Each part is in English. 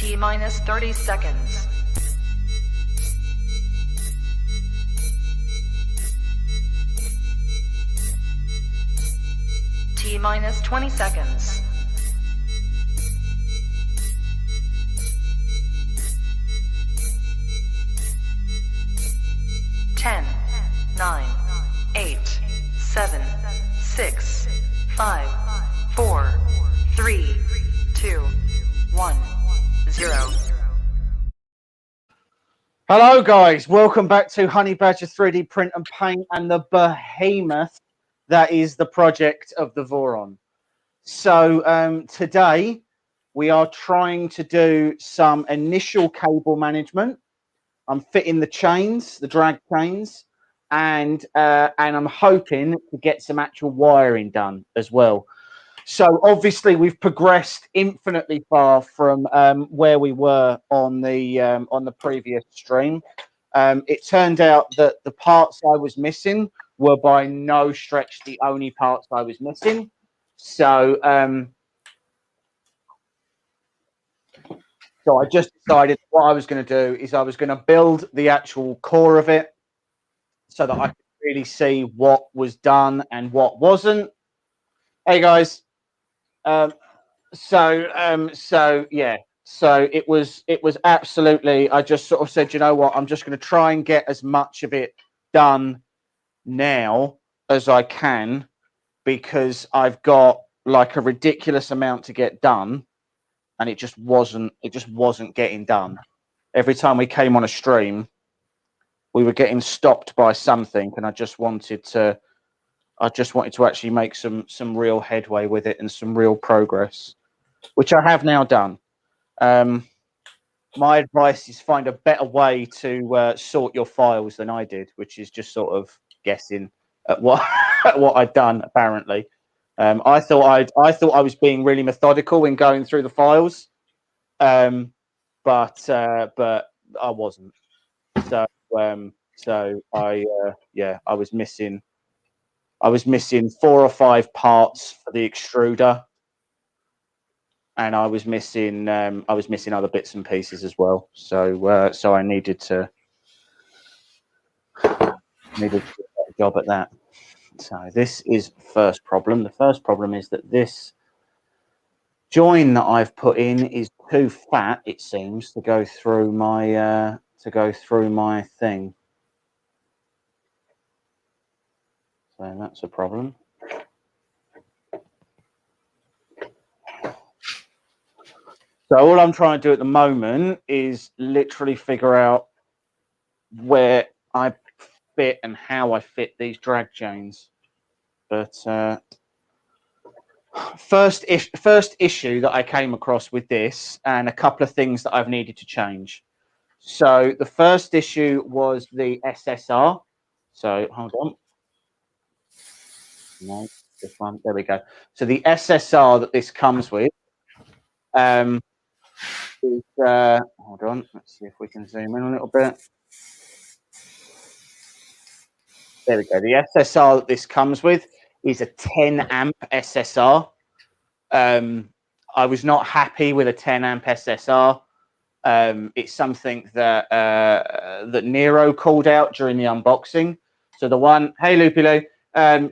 T minus 30 seconds. T minus 20 seconds. Ten, 9, 8, 7, 6, 5, 4, 3, 2, 1, 0. Hello guys, welcome back to Honey Badger 3D Print and Paint and the behemoth that is the project of the Voron. So today we are trying to do some initial cable management. I'm fitting the chains, the drag chains, and I'm hoping to get some actual wiring done as well. So obviously we've progressed infinitely far from where we were on the previous stream. It turned out that the parts I was missing were by no stretch the only parts I was missing. So so I just decided what I was going to do is I was going to build the actual core of it so that I could really see what was done and what wasn't. Hey guys. So yeah, so it was absolutely, I just sort of said, you know what, I'm just going to try and get as much of it done now as I can, because I've got like a ridiculous amount to get done, and it just wasn't getting done. Every time we came on a stream, we were getting stopped by something, and I just wanted to actually make some real headway with it and some real progress, which I have now done. My advice is find a better way to sort your files than I did, which is just sort of guessing at what at what I'd done. Apparently, I thought I was being really methodical in going through the files, but I wasn't. So I was missing 4 or 5 parts for the extruder. And I was missing other bits and pieces as well. So so I needed to do a job at that. So this is the first problem. The first problem is that this join that I've put in is too fat, it seems, to go through my thing. So that's a problem. So all I'm trying to do at the moment is literally figure out where I fit and how I fit these drag chains. But first issue that I came across with this, and a couple of things that I've needed to change. So the first issue was the SSR. So hold on. No, this one. There we go. So the SSR that this comes with is, hold on, let's see if we can zoom in a little bit. There we go. The SSR that this comes with is a 10 amp SSR. I was not happy with a 10 amp SSR. It's something that that Nero called out during the unboxing. So the one, hey Lupilo,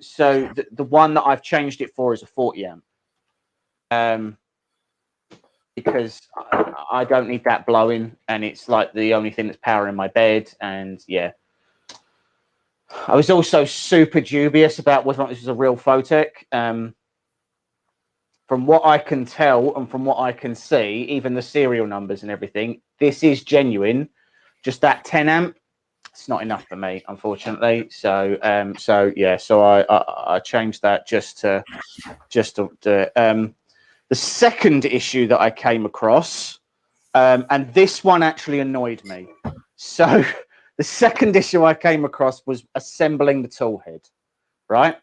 so the one that I've changed it for is a 40 amp. Because I don't need that blowing, and it's like the only thing that's powering my bed. And yeah, I was also super dubious about whether or not this was a real Photec. From what I can tell and from what I can see, even the serial numbers and everything, this is genuine. Just that 10 amp, it's not enough for me, unfortunately. So yeah, so I changed that just to the second issue that I came across, and this one actually annoyed me. So the second issue I came across was assembling the tool head, right?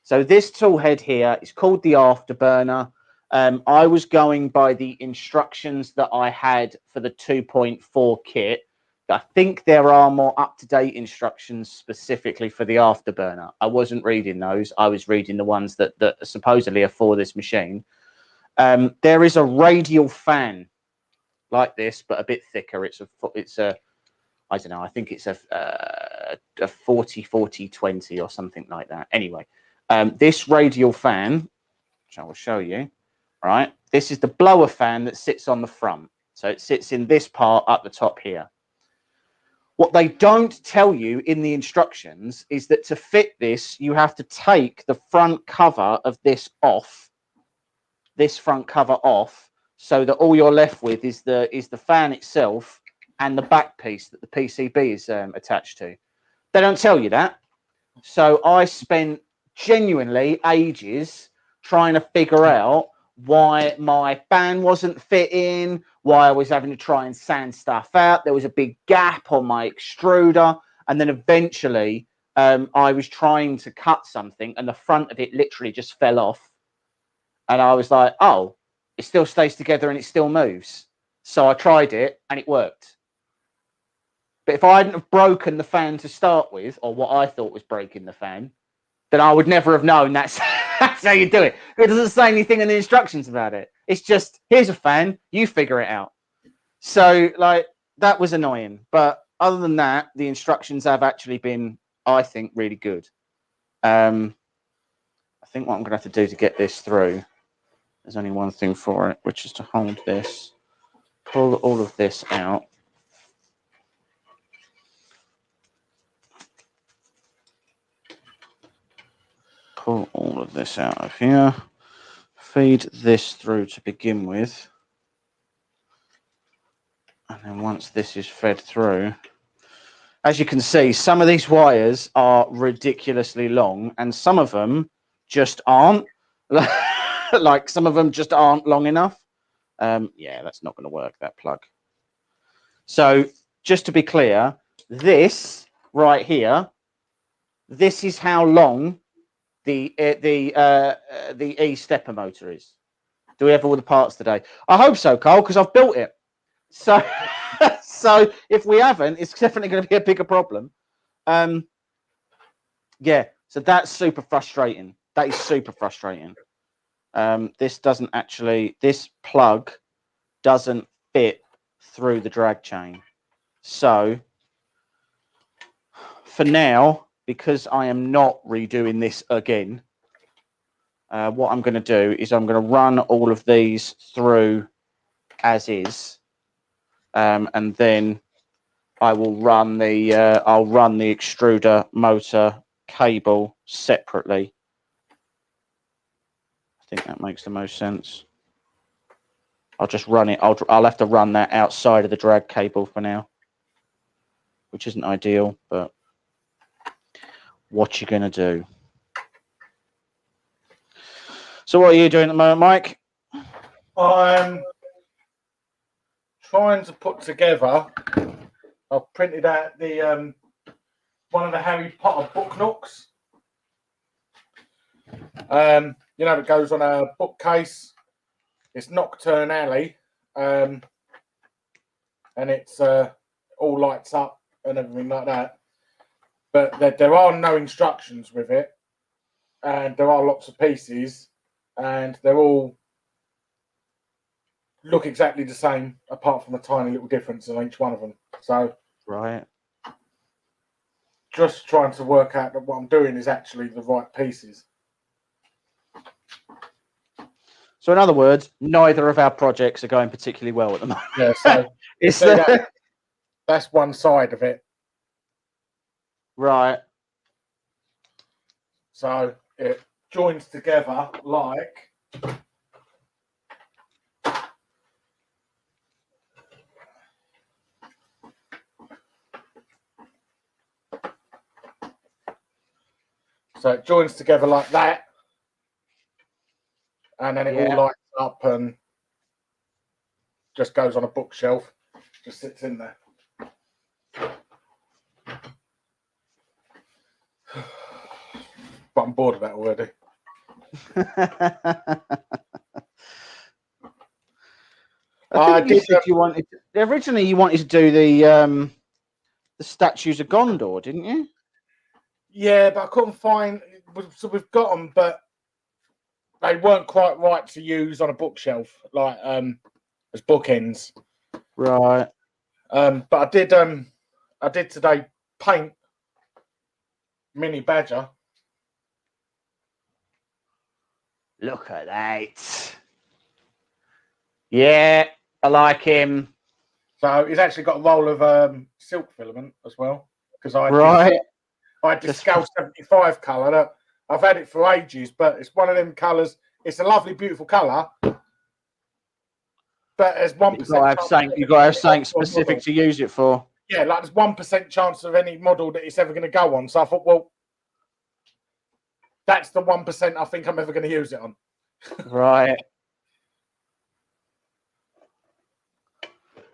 So this tool head here is called the Afterburner. I was going by the instructions that I had for the 2.4 kit. I think there are more up-to-date instructions specifically for the Afterburner. I wasn't reading those. I was reading the ones that supposedly are for this machine. There is a radial fan like this, but a bit thicker. It's a I don't know. I think it's a 40-40-20 or something like that. Anyway, this radial fan, which I will show you, right? This is the blower fan that sits on the front. So it sits in this part up the top here. What they don't tell you in the instructions is that to fit this, you have to take the front cover of this off, so that all you're left with is the fan itself and the back piece that the PCB is attached to. They don't tell you that. So I spent genuinely ages trying to figure out why my fan wasn't fitting, why I was having to try and sand stuff out. There was a big gap on my extruder. And then eventually I was trying to cut something and the front of it literally just fell off. And I was like, oh, it still stays together and it still moves. So I tried it and it worked. But if I hadn't have broken the fan to start with, or what I thought was breaking the fan, then I would never have known that's how you do it. It doesn't say anything in the instructions about it. It's just, here's a fan, you figure it out. So, like, that was annoying. But other than that, the instructions have actually been, I think, really good. I think what I'm going to have to do to get this through, there's only one thing for it, which is to hold this, pull all of this out. Pull all of this out of here, feed this through to begin with, and then once this is fed through, as you can see, some of these wires are ridiculously long and some of them just aren't. Like some of them just aren't long enough. Yeah, that's not going to work, that plug. So just to be clear, this right here, this is how long the E-stepper motor is. Do we have all the parts today? I hope so, Carl, because I've built it. So, so if we haven't, it's definitely going to be a bigger problem. Yeah, so that's super frustrating. That is super frustrating. This doesn't actually, this plug doesn't fit through the drag chain. So for now, because I am not redoing this again, what I'm going to do is I'm going to run all of these through as is, and then I will run the I'll run the extruder motor cable separately. I think that makes the most sense. I'll just run it. I'll have to run that outside of the drag cable for now, which isn't ideal, but what you gonna do? So what are you doing at the moment, Mike? I'm trying to put together. I've printed out the one of the Harry Potter book nooks. You know, it goes on a bookcase. It's Nocturne Alley, and it's all lights up and everything like that. But there are no instructions with it, and there are lots of pieces, and they're all look exactly the same, apart from a tiny little difference in each one of them. So, right, just trying to work out that what I'm doing is actually the right pieces. So in other words, neither of our projects are going particularly well at the moment. Yeah, so that's one side of it. Right. So it joins together like that, and then it all lights up and just goes on a bookshelf, just sits in there. But I'm bored of that already. I think you said you wanted originally you wanted to do the statues of Gondor, didn't you? Yeah, but I couldn't find. So we've got them, but they weren't quite right to use on a bookshelf, like as bookends. Right. But I did today paint Mini Badger. Look at that. Yeah, I like him. So he's actually got a roll of silk filament as well. Because I had this Scale 75 colour that I've had it for ages, but it's one of them colours. It's a lovely, beautiful colour. But there's 1%. You've got to have something specific to use it for. Yeah, like there's 1% chance of any model that it's ever going to go on. So I thought, well, that's the 1% I think I'm ever going to use it on. Right.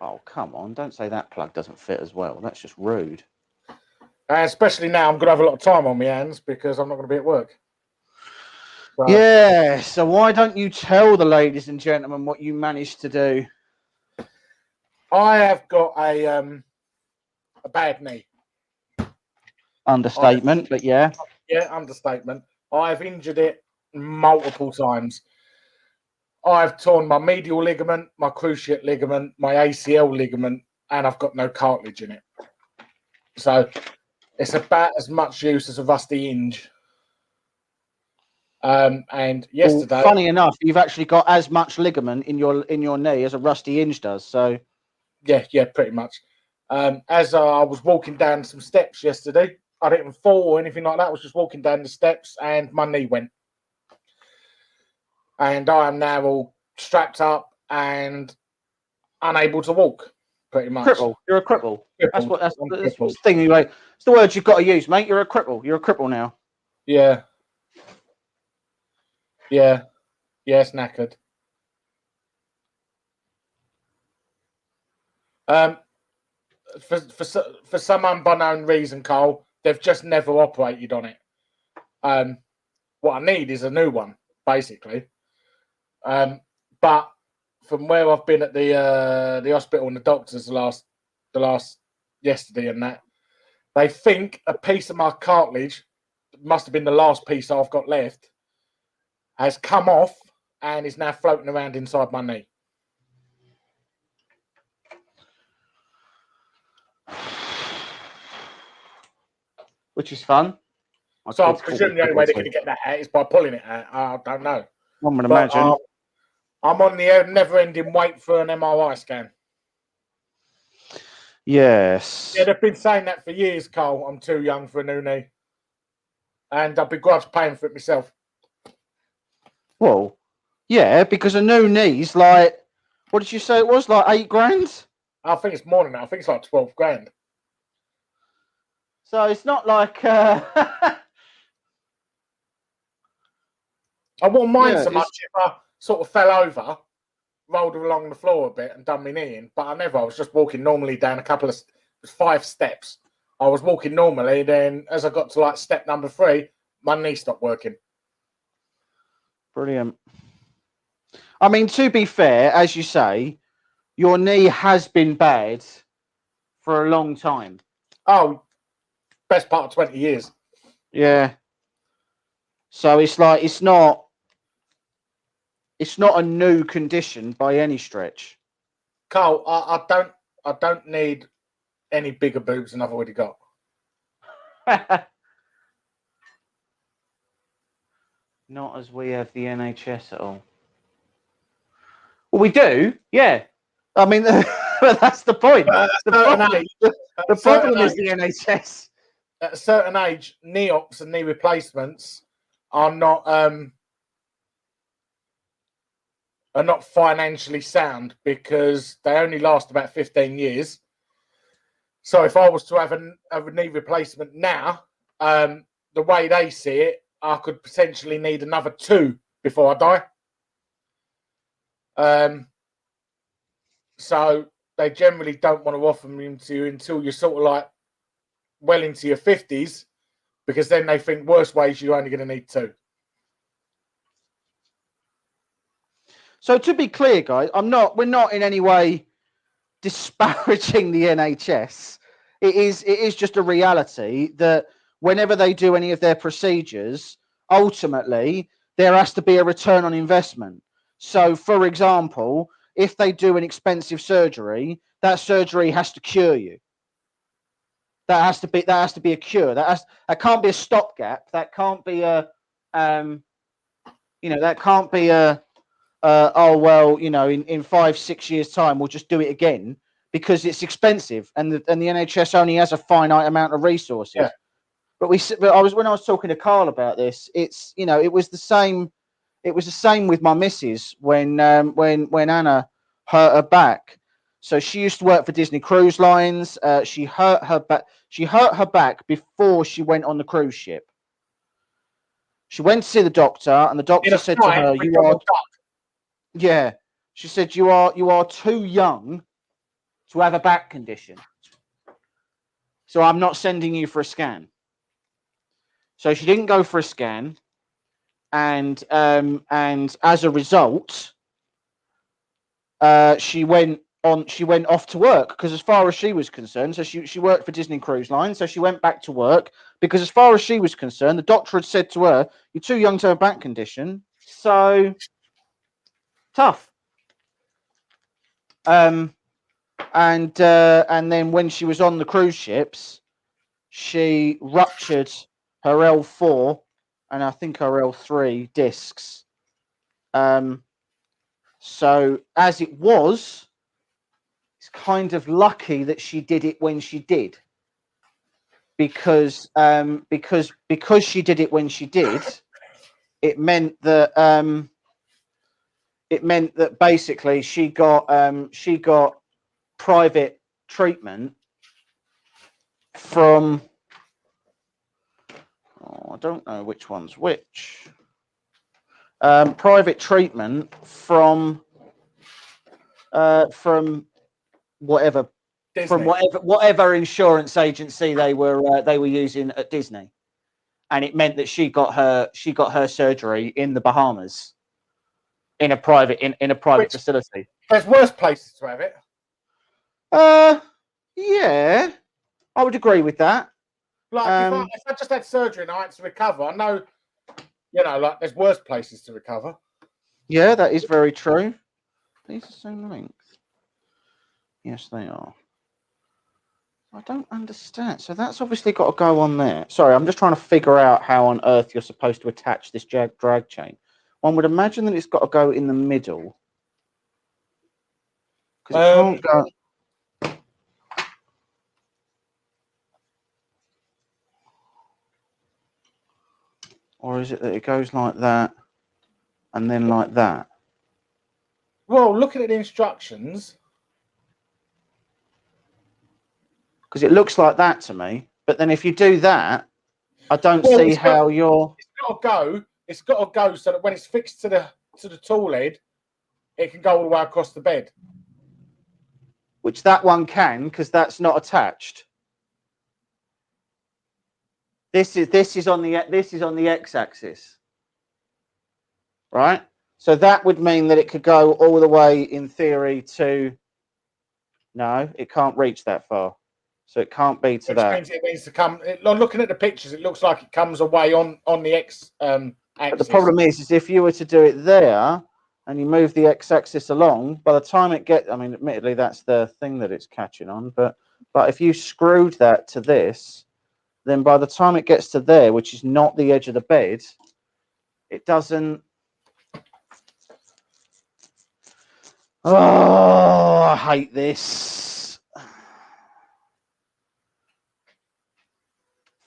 Oh, come on. Don't say that plug doesn't fit as well. That's just rude. Especially now, I'm going to have a lot of time on my hands because I'm not going to be at work. So, yeah, so why don't you tell the ladies and gentlemen what you managed to do? I have got a bad knee. Understatement, but yeah. Yeah, understatement. I've injured it multiple times. I've torn my medial ligament, my cruciate ligament, my ACL ligament, and I've got no cartilage in it. So it's about as much use as a rusty hinge. And yesterday, funny enough, you've actually got as much ligament in your knee as a rusty hinge does. So yeah, pretty much. As I was walking down some steps yesterday, I didn't fall or anything like that. I was just walking down the steps, and my knee went. And I am now all strapped up and unable to walk, pretty much. Cripple. You're a cripple. That's what's the thing. Anyway, it's the word you've got to use, mate. You're a cripple. You're a cripple now. Yeah. Yeah. Yeah, it's knackered. For some unknown reason, Carl, they've just never operated on it. What I need is a new one, basically. But from where I've been at the hospital and the doctors the last yesterday and that, they think a piece of my cartilage, must have been the last piece I've got left, has come off and is now floating around inside my knee. Which is fun. So I presume the only way they're going to get that out is by pulling it out. I don't know. One would imagine. I'm on the never-ending wait for an MRI scan. Yes. Yeah, they've been saying that for years, Cole. I'm too young for a new knee. And I'll begrudge paying for it myself. Well, yeah, because a new knee's like, what did you say it was? Like $8,000? I think it's more than that. I think it's like 12 grand. So it's not like... I wouldn't mind so much if I sort of fell over, rolled along the floor a bit and done my knee in, but I never. I was just walking normally down a couple of 5 steps. I was walking normally, then as I got to like step number 3, my knee stopped working. Brilliant. I mean, to be fair, as you say, your knee has been bad for a long time. Oh, best part of 20 years. Yeah. So it's like it's not a new condition by any stretch. Carl, I don't need any bigger boobs than I've already got. Not as we have the NHS at all. Well, we do, yeah. I mean, that's the point. The problem is the NHS. At a certain age, knee ops and knee replacements are not financially sound because they only last about 15 years. So if I was to have a knee replacement now, the way they see it, I could potentially need another 2 before I die. So they generally don't want to offer them to you until you're sort of like well into your 50s, because then they think worst ways you're only going to need 2. So to be clear, guys, we're not in any way disparaging the NHS. It is just a reality that whenever they do any of their procedures, ultimately there has to be a return on investment. So, for example, if they do an expensive surgery, that surgery has to cure you. That has to be a cure. That can't be a stopgap. That can't be a that can't be a oh well, in 5-6 years time we'll just do it again, because it's expensive and the NHS only has a finite amount of resources. Yeah. But when I was talking to Carl about this, it's it was the same. It was the same with my missus when Anna hurt her back. So she used to work for Disney Cruise Lines. She hurt her back. She hurt her back before she went on the cruise ship. She went to see the doctor, and the doctor said to her, "You are." Yeah, she said, "You are too young to have a back condition. So I'm not sending you for a scan." So she didn't go for a scan, and as a result, she went off to work, because as far as she was concerned, so she worked for Disney Cruise Line, so she went back to work because as far as she was concerned, the doctor had said to her, "You're too young to have a back condition." So tough. And then when she was on the cruise ships, she ruptured her L4 and I think her L3 discs. So as it was, it's kind of lucky that she did it when she did, because she did it when she did, it meant that basically she got private treatment from, I don't know which one's which. Private treatment from whatever Disney. From whatever insurance agency they were using at Disney, and it meant that she got her surgery in the Bahamas in a private facility. There's worse places to have it. Yeah, I would agree with that. Like if I just had surgery and I had to recover, I know, like there's worse places to recover. Yeah, that is very true. These are the same length. Yes, they are. I don't understand. So that's obviously got to go on there. Sorry, I'm just trying to figure out how on earth you're supposed to attach this drag chain. One would imagine that it's got to go in the middle, because it can't go. Or is it that it goes like that and then like that? Well, looking at the instructions, because it looks like that to me. But then if you do that, I don't see how you're. It's got to go so that when it's fixed to the tool head, it can go all the way across the bed. Which that one can, because that's not attached. This is on the x-axis, right? So that would mean that it could go all the way, in theory, to. No, it can't reach that far, so it can't be to that. Which means it needs to come. Looking at the pictures, it looks like it comes away on the x axis. But the problem is if you were to do it there and you move the x-axis along, by the time it gets, I mean, admittedly, that's the thing that it's catching on, but if you screwed that to this, then by the time it gets to there, which is not the edge of the bed, it doesn't. Oh, I hate this.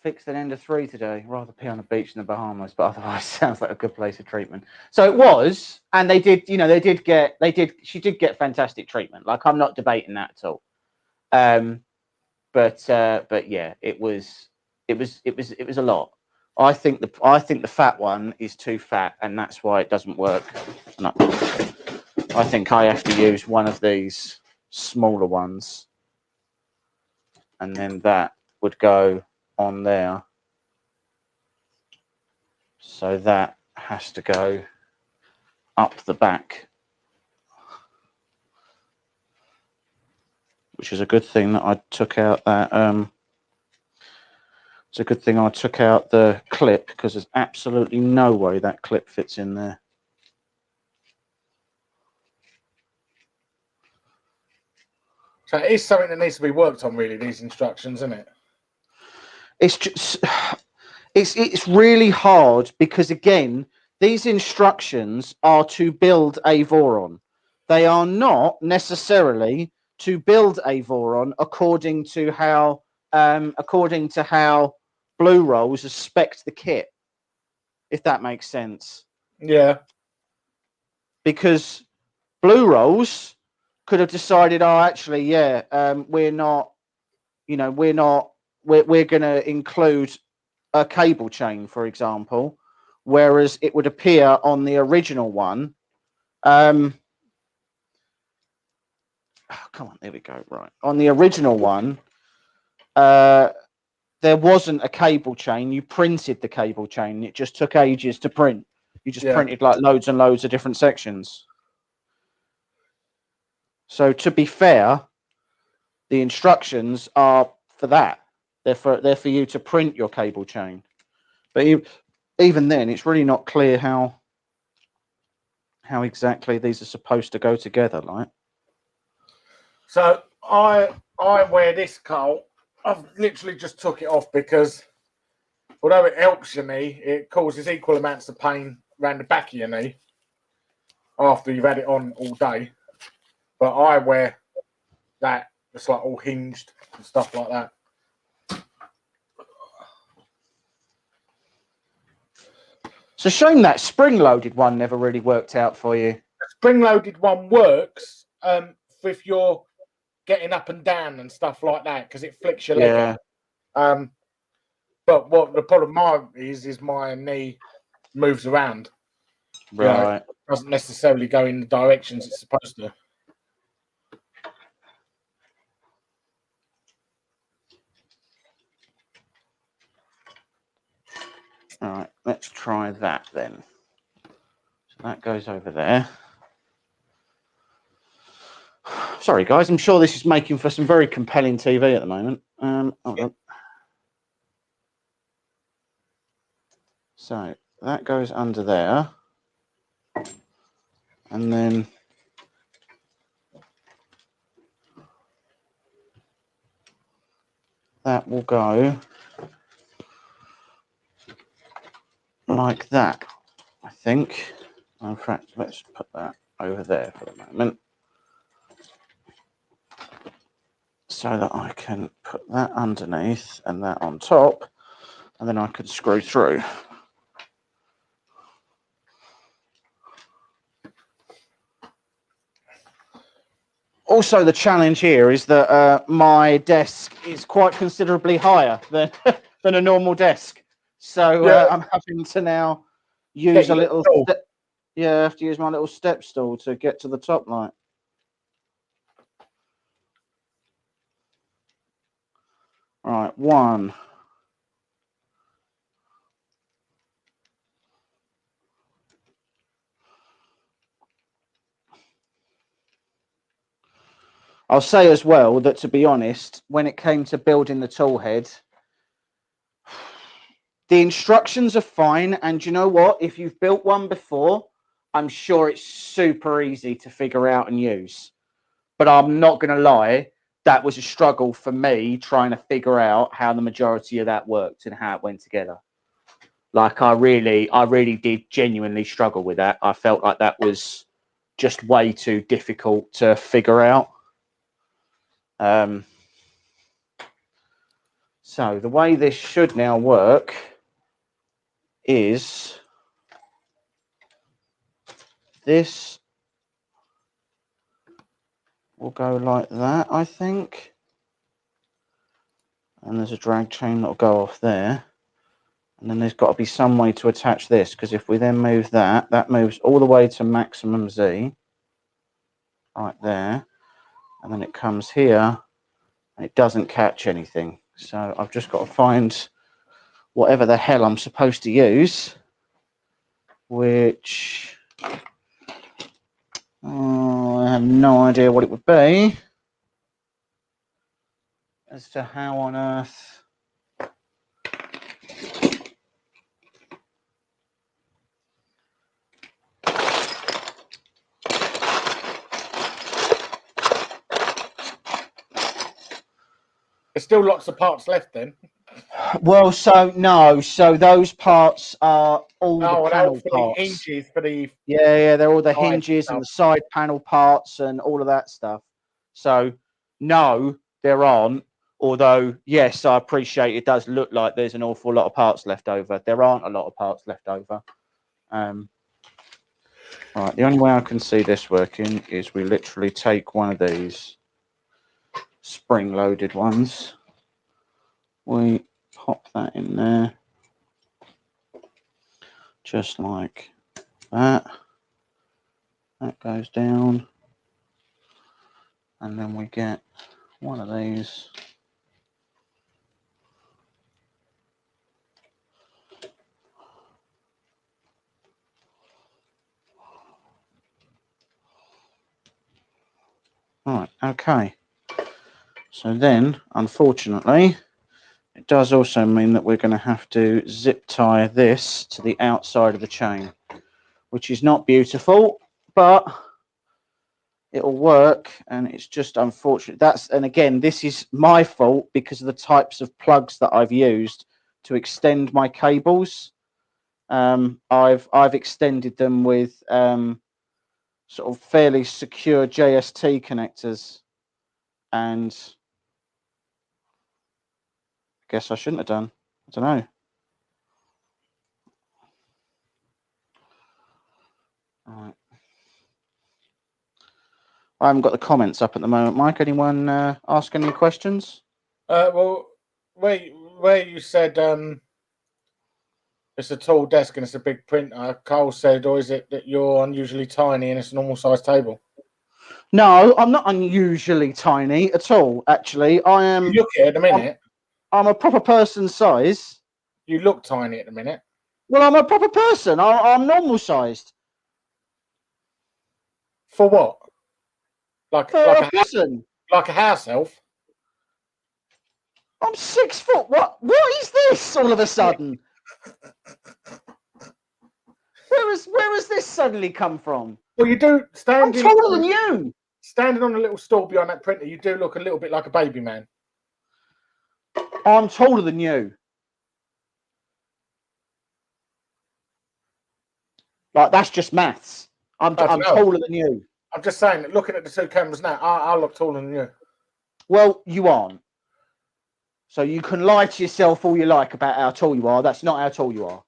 Fixed an end of 3 today. Rather pee on a beach in the Bahamas, but otherwise sounds like a good place of treatment. So it was, and they did. She did get fantastic treatment. Like, I'm not debating that at all. But yeah, it was a lot. I think the fat one is too fat, and that's why it doesn't work. And I think I have to use one of these smaller ones, and then that would go on there. So that has to go up the back, which is a good thing that I took out that. It's a good thing I took out the clip, because there's absolutely no way that clip fits in there. So it is something that needs to be worked on, really, these instructions, isn't it? It's just, it's really hard because, again, these instructions are to build a Voron. They are not necessarily to build a Voron according to how BluRolls has spec'd the kit, if that makes sense. Yeah. Because BluRolls could have decided, oh, actually, yeah, we're not, we're going to include a cable chain, for example, whereas it would appear on the original one. Oh, come on, there we go. Right. On the original one, there wasn't a cable chain. You printed the cable chain. It just took ages to print. You just printed like loads and loads of different sections. So to be fair, the instructions are for that. They're for you to print your cable chain. But even then, it's really not clear how exactly these are supposed to go together. Like, so I wear this coat. I've literally just took it off because although it helps your knee, it causes equal amounts of pain around the back of your knee after you've had it on all day. But I wear that. It's like all hinged and stuff like that. it's a shame that spring-loaded one never really worked out for you. The spring-loaded one works if you're getting up and down and stuff like that because it flicks your leg out. But what the problem is my knee moves around. Right. It doesn't necessarily go in the directions it's supposed to. All right, let's try that then. So that goes over there. Sorry, guys. I'm sure this is making for some very compelling TV at the moment. Hold on. So that goes under there. And then that will go like that, I think. In fact, let's put that over there for the moment, so that I can put that underneath and that on top, and then I can screw through. Also, the challenge here is that my desk is quite considerably higher than than a normal desk, so I'm having to now use a little. I have to use my little step stool to get to the top light. Right, one. I'll say as well that, to be honest, when it came to building the tool head, the instructions are fine. And you know what? If you've built one before, I'm sure it's super easy to figure out and use. But I'm not going to lie, that was a struggle for me trying to figure out how the majority of that worked and how it went together. Like, I really did genuinely struggle with that. I felt like that was just way too difficult to figure out. So the way this should now work is this will go like that, I think. And there's a drag chain that'll go off there. And then there's got to be some way to attach this, because if we then move that, that moves all the way to maximum Z, right there. And then it comes here, and it doesn't catch anything. So I've just got to find whatever the hell I'm supposed to use, which I have no idea what it would be as to how on earth. There's still lots of parts left then. Well, so no, so those parts are all the And panel hopefully parts. hinges for the Yeah, they're all the side hinges stuff. and the side panel parts and all of that stuff. So no, there aren't. Although, yes, I appreciate it does look like there's an awful lot of parts left over. There aren't a lot of parts left over. Right, the only way I can see this working is we literally take one of these spring-loaded ones. We pop that in there, just like that. That goes down, and then we get one of these. Right, okay. So then, unfortunately, it does also mean that we're going to have to zip tie this to the outside of the chain, which is not beautiful, but it'll work, and it's just unfortunate. And again, this is my fault because of the types of plugs that I've used to extend my cables. I've extended them with sort of fairly secure JST connectors, and I guess I shouldn't have done. I don't know. All right. I haven't got the comments up at the moment, Mike. Anyone ask any questions? Well, where you said it's a tall desk and it's a big printer, Carl said, or is it that you're unusually tiny and it's a normal size table? No, I'm not unusually tiny at all. Actually, I am. You look at the minute. I'm a proper person size. You look tiny at the minute. Well, I'm a proper person. I'm normal sized. For what? Like a person. Like a house elf. I'm 6 foot. What is this all of a sudden? Where has this suddenly come from? Well, you do I'm taller than you. Standing on a little stool behind that printer, you do look a little bit like a baby man. I'm taller than you. Like, that's just maths. I'm taller than you. I'm just saying that looking at the two cameras now, I look taller than you. Well, you aren't. So you can lie to yourself all you like about how tall you are. That's not how tall you are.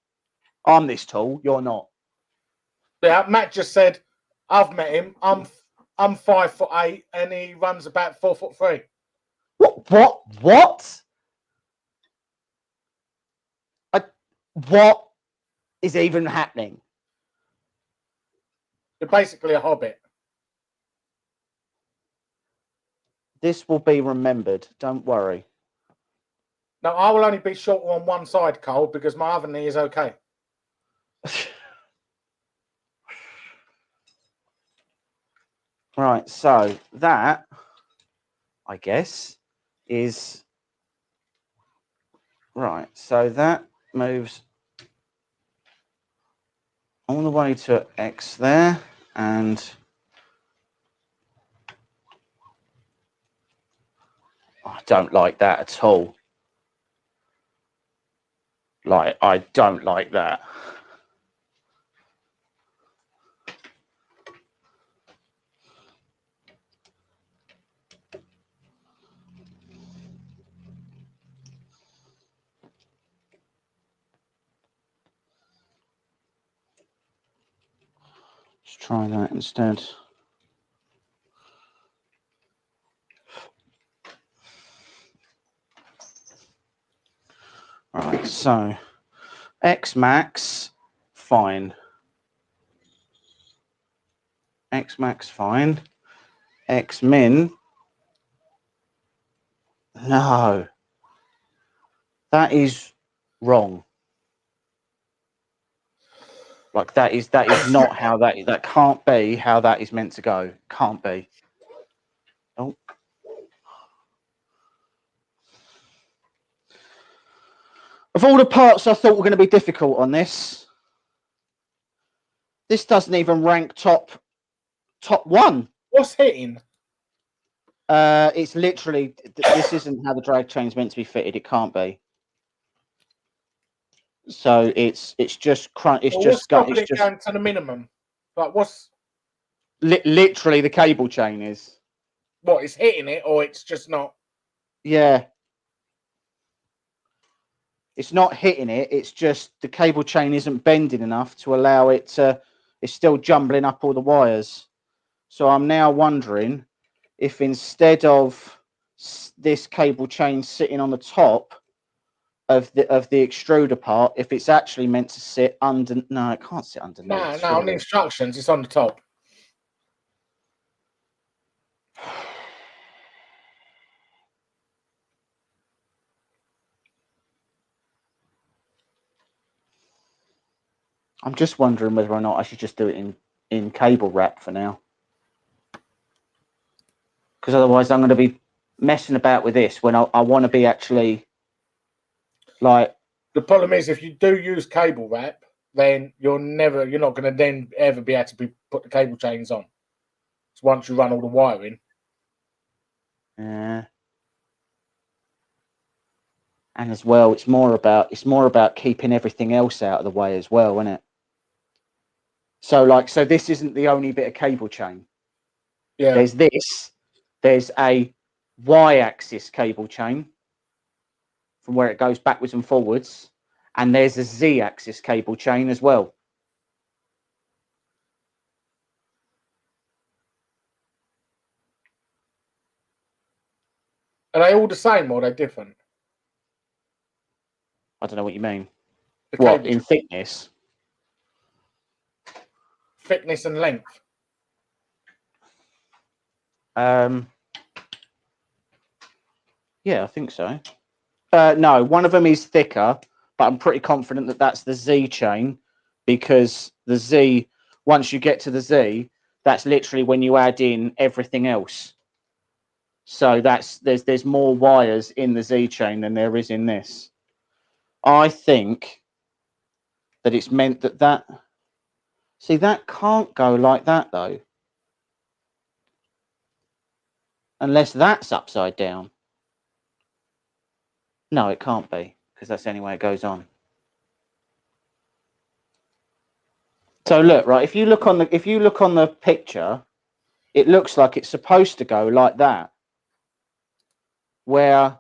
I'm this tall. You're not. Yeah, Matt just said, I've met him. I'm 5'8" and he runs about 4'3". What? What is even happening? You're basically a hobbit. This will be remembered. Don't worry. No, I will only be shorter on one side, Cole, because my other knee is okay. Right, so that, I guess, is... Right, so that moves all the way to X there, and I don't like that at all. Like, I don't like that. Let's try that instead. Right, so X max, fine. X max, fine. X min, no. That is wrong. Like, that is not how that can't be how that is meant to go. Can't be. Oh. Of all the parts I thought were going to be difficult on this doesn't even rank top one. What's hitting? It's literally, this isn't how the drag chain's meant to be fitted. It can't be. So it's just crunch. It's Well, just what's it going to the minimum? Like what's literally the cable chain is. What, it's hitting it, or it's just not? Yeah. It's not hitting it. It's just the cable chain isn't bending enough to allow it to. It's still jumbling up all the wires. So I'm now wondering if instead of this cable chain sitting on the top of the extruder part, if it's actually meant to sit under. No, it can't sit underneath. No. On the instructions, it's on the top. I'm just wondering whether or not I should just do it in cable wrap for now. Because otherwise I'm going to be messing about with this when I want to be actually like... The problem is if you do use cable wrap, then you're not going to then ever be able to put the cable chains on. So once you run all the wiring. Yeah. And as well, it's more about keeping everything else out of the way as well, isn't it? So this isn't the only bit of cable chain. Yeah. There's this. There's a Y-axis cable chain from where it goes backwards and forwards, and there's a Z-axis cable chain as well. Are they all the same or are they different? I don't know what you mean. The What, cable in thickness? thickness and length. Yeah, I think so. No, one of them is thicker, but I'm pretty confident that that's the Z chain, because the Z, once you get to the Z, that's literally when you add in everything else. So there's more wires in the Z chain than there is in this. I think that it's meant that see, that can't go like that though, unless that's upside down. No, it can't be, because that's the only way it goes on. So look, right, if you look on the picture, it looks like it's supposed to go like that, where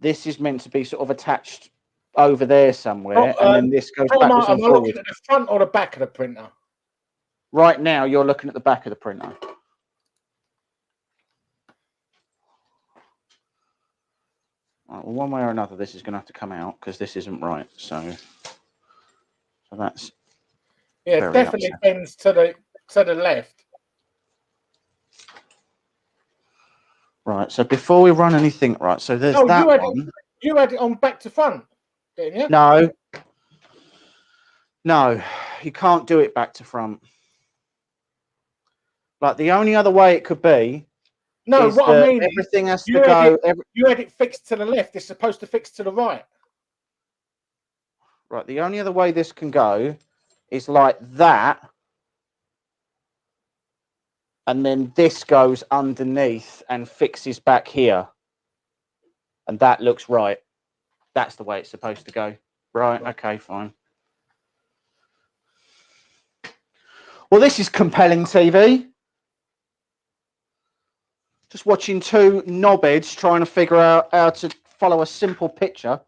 this is meant to be sort of attached over there somewhere, and then this goes backwards and Am I forwards. looking at the front or the back of the printer? Right now, you're looking at the back of the printer. Right, well, one way or another, this is going to have to come out because this isn't right. So that's Yeah, definitely bends to the left. Right. So before we run anything, right? So there's that one. You had it on back to front, didn't you? No, you can't do it back to front. Like the only other way it could be. No, is what I mean, everything has to go. You had it fixed to the left. It's supposed to fix to the right. Right. The only other way this can go is like that, and then this goes underneath and fixes back here, and that looks right. That's the way it's supposed to go. Right. Okay. Fine. Well, this is compelling TV. Just watching two knobheads trying to figure out how to follow a simple picture.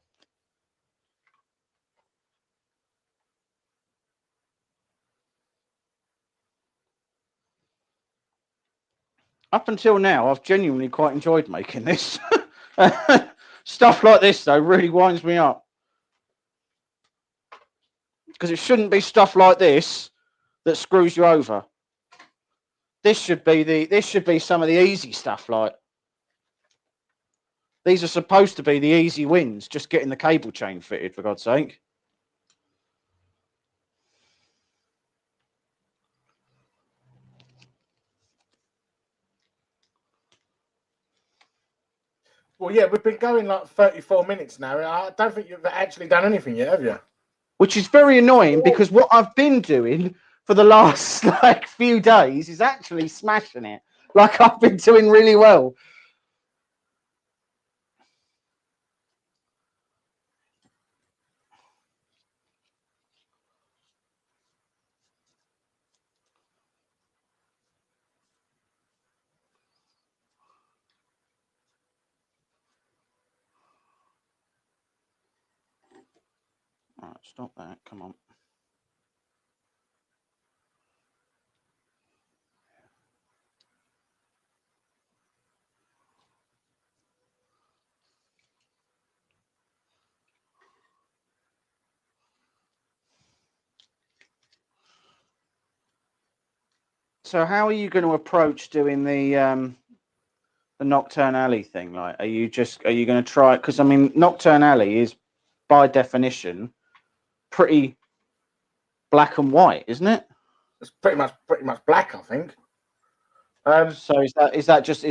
Up until now, I've genuinely quite enjoyed making this. Stuff like this, though, really winds me up. Because it shouldn't be stuff like this that screws you over. This should be some of the easy stuff. Like these are supposed to be the easy wins, just getting the cable chain fitted, for God's sake. Well, yeah, we've been going like 34 minutes now. I don't think you've actually done anything yet, have you? Which is very annoying because what I've been doing for the last few days is actually smashing it. like I've been doing really well. All right, stop that. Come on. So how are you going to approach doing the Nocturne Alley thing? Like, are you going to try? Because I mean, Nocturne Alley is by definition pretty black and white, isn't it? It's pretty much black, I think. So is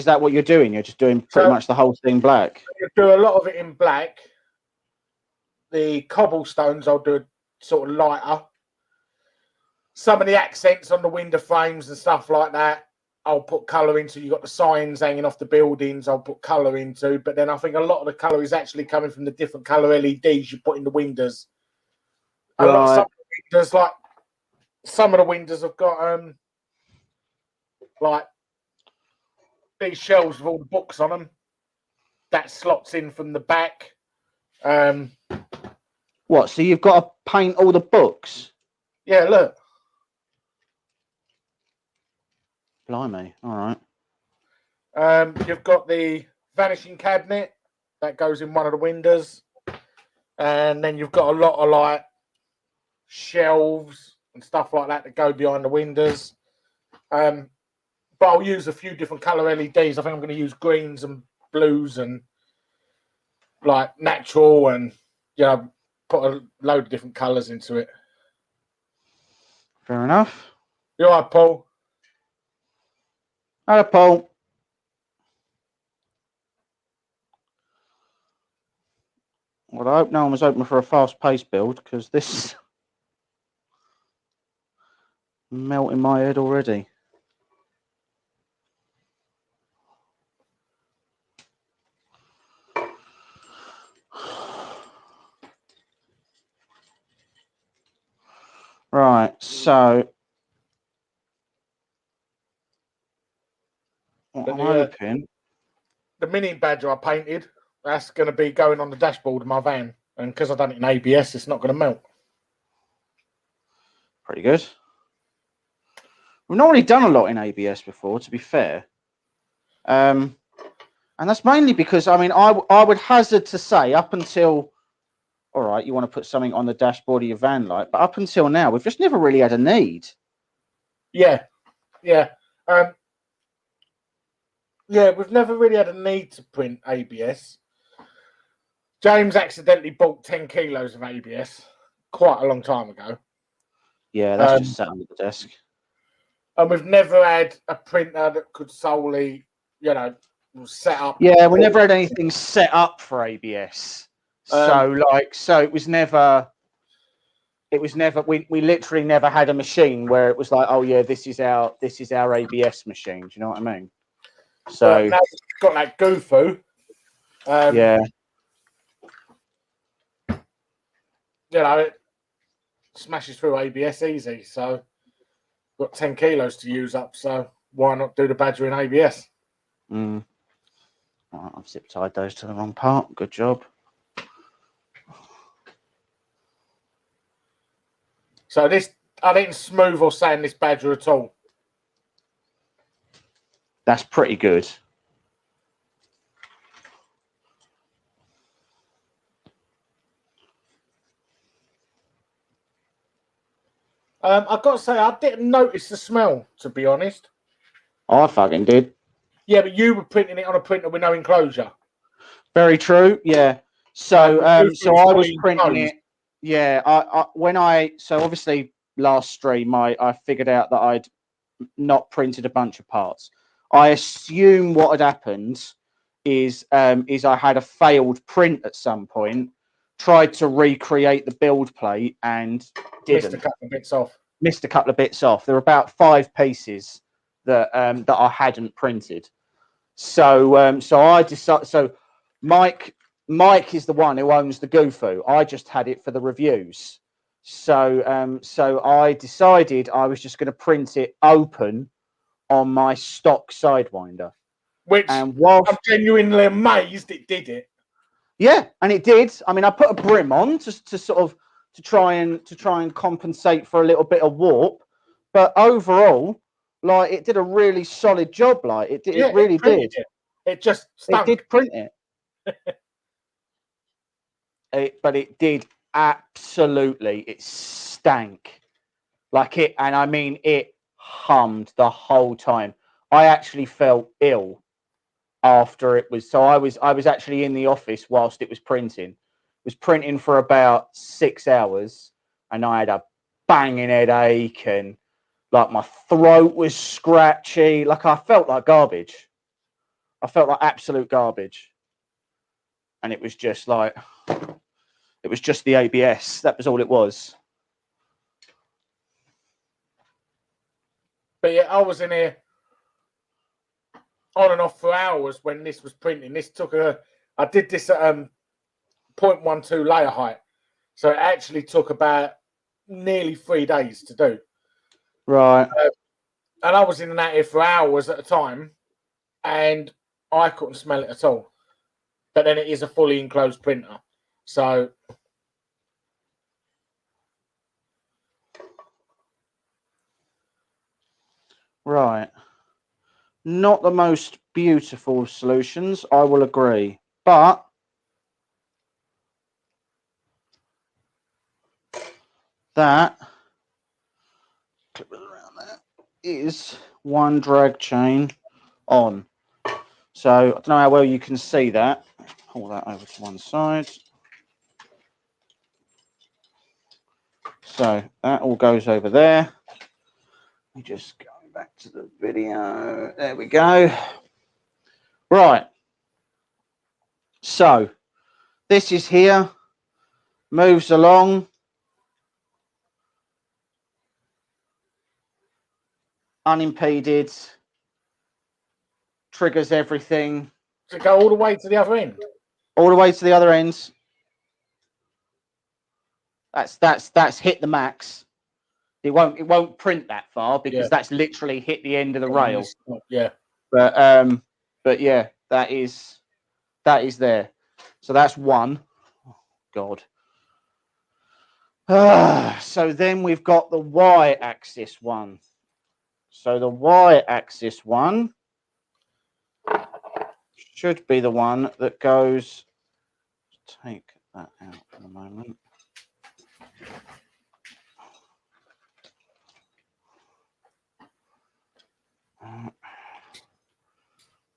that what you're doing? You're just doing pretty much the whole thing black. You do a lot of it in black. The cobblestones I'll do sort of lighter. Some of the accents on the window frames and stuff like that, I'll put colour into. You got the signs hanging off the buildings, I'll put colour into. But then I think a lot of the colour is actually coming from the different colour LEDs you put in the windows. A lot of some of the windows, like some of the windows have got like these shelves with all the books on them. That slots in from the back. What? So you've got to paint all the books? Yeah, look. Blimey. All right. You've got the vanishing cabinet that goes in one of the windows. And then you've got a lot of like shelves and stuff like that go behind the windows. But I'll use a few different colour LEDs. I think I'm going to use greens and blues and like natural and, you know, put a load of different colours into it. Fair enough. You all right, Paul? Hello, Paul. Well, I hope no one was open for a fast-paced build, because this is melting my head already. Right, so what I'm hoping... The mini badger I painted, that's going to be going on the dashboard of my van. And because I've done it in ABS, it's not going to melt. Pretty good. We've not really done a lot in ABS before, to be fair. And that's mainly because, I mean, I would hazard to say up until... All right, you want to put something on the dashboard of your van light, but up until now, we've just never really had a need. Yeah. Yeah, we've never really had a need to print ABS. James accidentally bought 10 kilos of ABS quite a long time ago. Yeah, that's just sat under the desk. And we've never had a printer that could solely, you know, set up. Yeah, we never had anything set up for ABS. So it was never, we literally never had a machine where it was like, oh yeah, this is our ABS machine. Do you know what I mean? So now it's got that GoFu. Yeah. You know, it smashes through ABS easy. So got 10 kilos to use up. So why not do the badger in ABS? Right, I've zip tied those to the wrong part. Good job. So this, I didn't smooth or sand this badger at all. That's pretty good. I've got to say, I didn't notice the smell, to be honest. I fucking did. Yeah, but you were printing it on a printer with no enclosure. Very true. Yeah. So so I was printing it. Yeah. So obviously last stream I figured out that I'd not printed a bunch of parts. I assume what had happened is I had a failed print at some point, tried to recreate the build plate and didn't. Missed a couple of bits off. Missed a couple of bits off. There were about 5 pieces that that I hadn't printed. So so I decided. So Mike is the one who owns the Gufu. I just had it for the reviews. So so I decided I was just going to print it open on my stock Sidewinder. Which And whilst I'm genuinely amazed it did it. yeah, and it did. I mean, I put a brim on to sort of to try and compensate for a little bit of warp, but overall, like it did a really solid job. Like it Yeah, it really printed did. it. It just It stunk. did print it. But it did absolutely. It stank like it, and I mean it hummed the whole time. I actually felt ill after it was. So I was actually in the office whilst it was printing. It was printing for about 6 hours, and I had a banging headache, and like my throat was scratchy. Like I felt like garbage. I felt like absolute garbage, and it was just like. It was just the ABS. That was all it was. But yeah, I was in here on and off for hours when this was printing. This took I did this at 0.12 layer height. So it actually took about nearly 3 days to do. Right. And I was in and out here for hours at a time, and I couldn't smell it at all. But then it is a fully enclosed printer. So Right. Not the most beautiful solutions, I will agree. But that is one drag chain on. So I don't know how well you can see that. Pull that over to one side. So that all goes over there. Let me just go back to the video. There we go. Right. So this is here, moves along. Unimpeded, triggers everything. to go all the way to the other end. All the way to the other ends. That's hit the max. It won't print that far because that's literally hit the end of the rail. Yeah. But yeah, that is there. So that's one. Oh, God. So then we've got the Y-axis one. So the Y-axis one should be the one that goes. Take that out for a moment.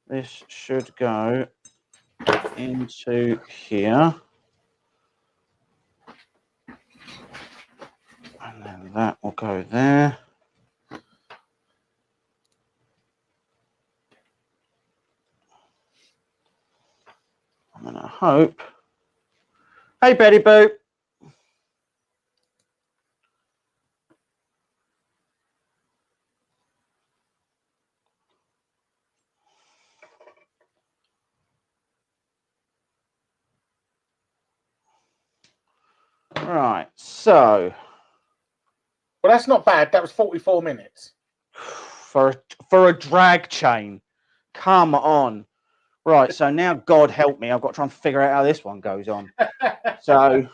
This should go into here. And then that will go there. I'm going to hope. Hey, Betty Boo. Right, so. Well, that's not bad. That was 44 minutes. For a drag chain. Come on. Right, so now, God help me, I've got to try and figure out how this one goes on. So.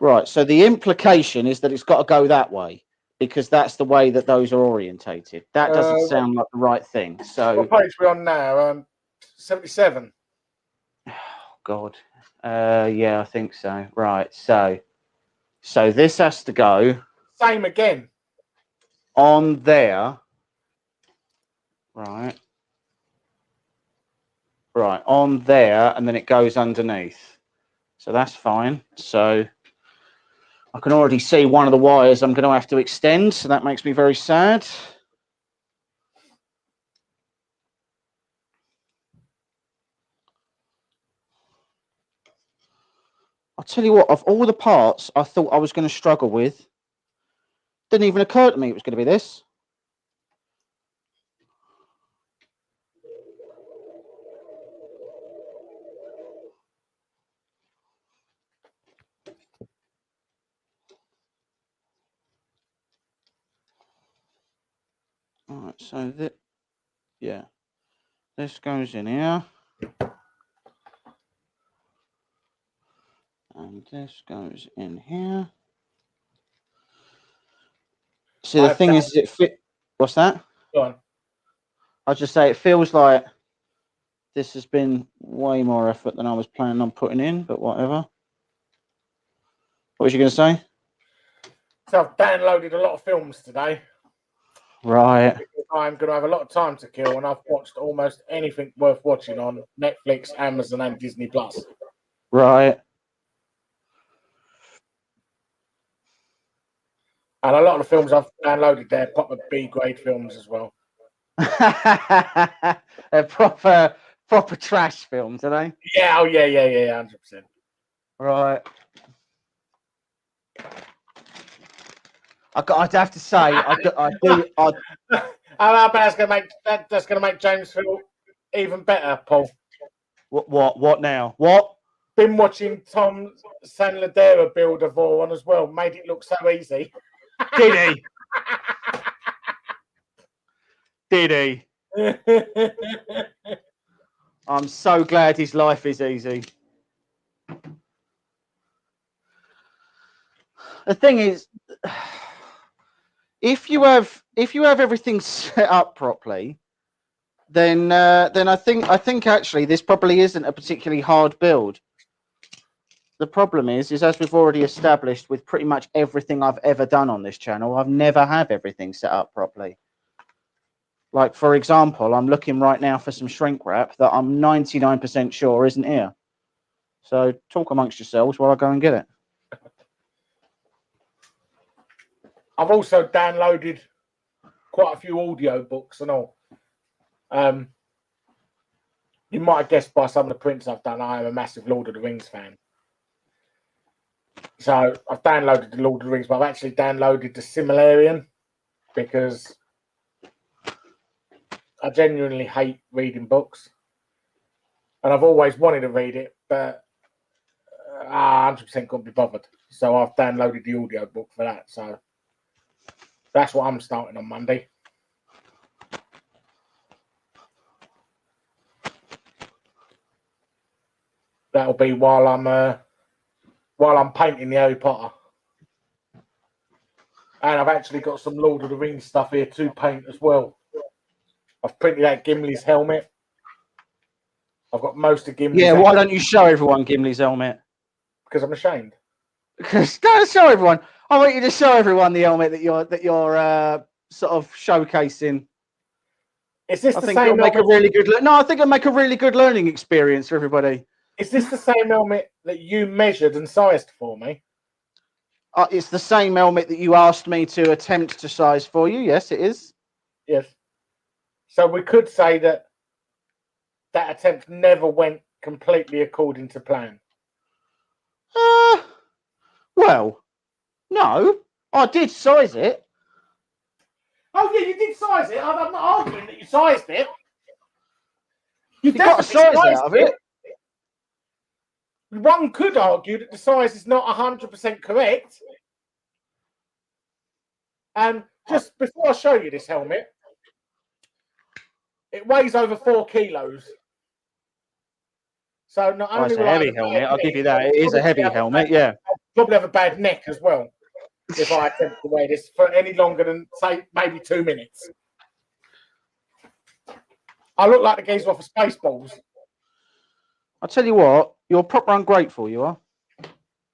Right, so the implication is that it's got to go that way because that's the way that those are orientated. That doesn't sound like the right thing. So what page are we on now? 77. Oh, God. Yeah, I think so. Right, so this has to go Same again. on there. Right, on there, and then it goes underneath. So that's fine. So I can already see one of the wires I'm going to have to extend, so that makes me very sad. I'll tell you what, of all the parts I thought I was going to struggle with, Didn't even occur to me it was going to be this. All right, so that, yeah, this goes in here. And this goes in here. See, the thing is, it fit. What's that? Go on. I'll just say it feels like this has been way more effort than I was planning on putting in, but whatever. What was you going to say? So I've downloaded a lot of films today. Right. I'm going to have a lot of time to kill, and I've watched almost anything worth watching on Netflix, Amazon, and Disney Plus. Right. And a lot of the films I've downloaded, they're proper B-grade films as well. They're proper trash films, are they? Yeah, oh yeah, 100%. Right. I'd have to say, I do. That's gonna make James feel even better, Paul. What now? What? Been watching Tom Sanladera build a Voron as well. Made it look so easy. Did he? Did he? I'm so glad his life is easy. The thing is, if you have everything set up properly, then I think actually this probably isn't a particularly hard build. The problem is as we've already established with pretty much everything I've ever done on this channel, I've never had everything set up properly. Like, for example, I'm looking right now for some shrink wrap that I'm 99% sure isn't here. So talk amongst yourselves while I go and get it. I've also downloaded quite a few audio books and all. You might have guessed by some of the prints I've done, I am a massive Lord of the Rings fan. So I've downloaded the Lord of the Rings, but I've actually downloaded the Silmarillion because I genuinely hate reading books. And I've always wanted to read it, but I 100% couldn't be bothered. So I've downloaded the audio book for that. So that's what I'm starting on Monday. That'll be while I'm painting the Harry Potter. And I've actually got some Lord of the Rings stuff here to paint as well. I've printed out Gimli's helmet. I've got most of Gimli's. Yeah, why don't you show everyone Gimli's helmet? Because I'm ashamed. Because don't show everyone. I want you to show everyone the helmet that you're sort of showcasing. Is this I the think same it'll make helmet? a really good. No, I think it'll make a really good learning experience for everybody. Is this the same helmet that you measured and sized for me? It's the same helmet that you asked me to attempt to size for you. Yes, it is. Yes. So we could say that attempt never went completely according to plan. Well, no, I did size it. Oh yeah, you did size it. I'm not arguing that you sized it. You got a size out of it. One could argue that the size is not 100% correct. And just before I show you this helmet, it weighs over 4 kilos. So not only it's a heavy helmet, I'll give you that. It is a heavy helmet, yeah. I'll probably have a bad neck as well if I attempt to wear this for any longer than, say, maybe 2 minutes. I look like the geezer off of Spaceballs. I'll tell you what, you're proper ungrateful, you are.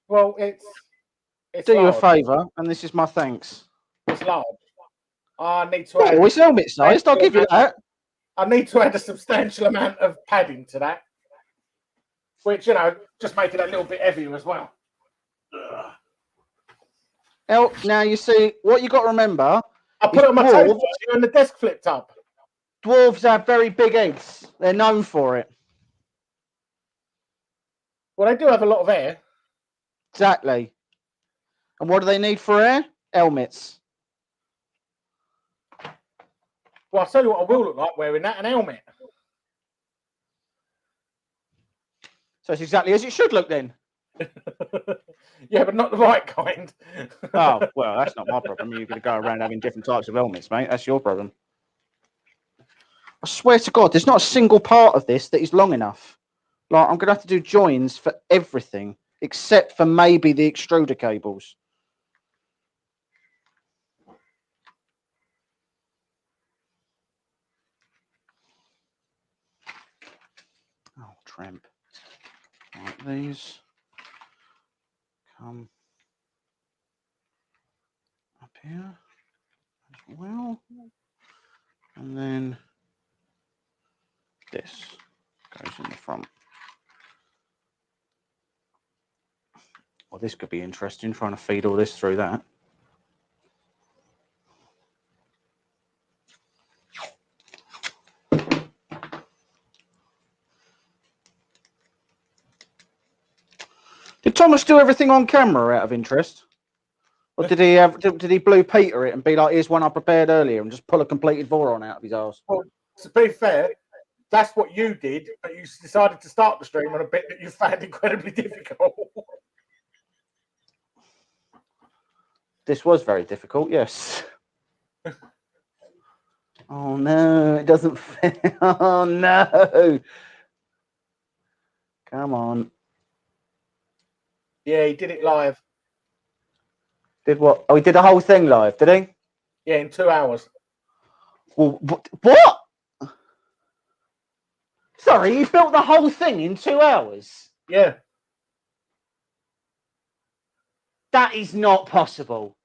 Well, it's Do large. you a favour, and this is my thanks. It's large. I need to Oh, it's helmet sized, I'll give you that. I need to add a substantial amount of padding to that, which, you know, just make it a little bit heavier as well. Now, you see, what you got to remember... I put it on my table and the desk flipped up. Dwarves have very big heads. They're known for it. Well, they do have a lot of air. Exactly. And what do they need for air? Helmets. Well, I'll tell you what I will look like wearing that, an helmet. So it's exactly as it should look then. Yeah, but not the right kind. Oh, well, that's not my problem. You're going to go around having different types of helmets, mate. That's your problem. I swear to God, there's not a single part of this that is long enough. Like, I'm going to have to do joins for everything, except for maybe the extruder cables. Oh, tramp. Right, these come up here as well. And then this goes in the front. Well, this could be interesting, trying to feed all this through that. Did Thomas do everything on camera out of interest? Or did he have? Did he Blue Peter it and be like, "Here's one I prepared earlier," and just pull a completed Voron out of his arse? Well, to be fair, that's what you did, but you decided to start the stream on a bit that you found incredibly difficult. This was very difficult, yes. Oh no, it doesn't fit. Oh no. Come on. Yeah, he did it live. Did what? Oh, he did the whole thing live, did he? Yeah, in 2 hours. Well, what? Sorry, he built the whole thing in 2 hours? Yeah. That is not possible.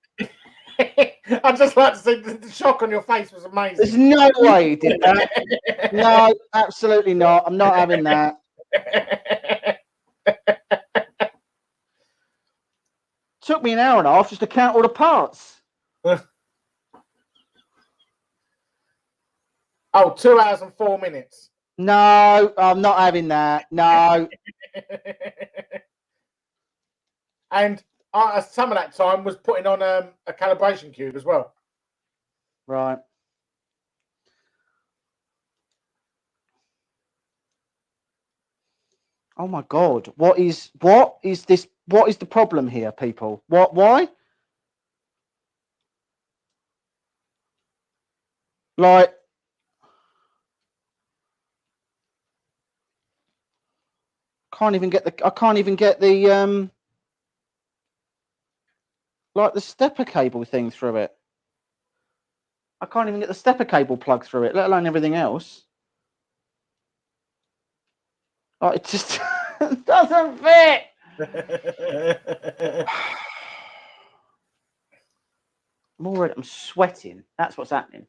I'd just like to say the shock on your face was amazing. There's no way he did that. No, absolutely not. I'm not having that. Took me an hour and a half just to count all the parts. Oh, 2 hours and 4 minutes. No, I'm not having that. No. And some of that time was putting on a calibration cube as well. Right. Oh my God. What is this? What is the problem here, people? Why? Like, I can't even get the like the stepper cable thing through it. I can't even get the stepper cable plug through it, let alone everything else. Like, it just doesn't fit. I'm sweating. That's what's happening.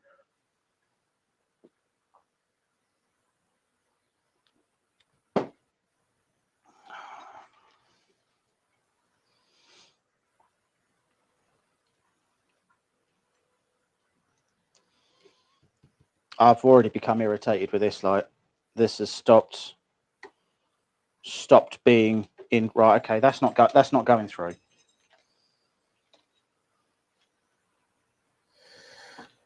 I've already become irritated with this. Like, this has stopped being in. Right, okay, that's not going through.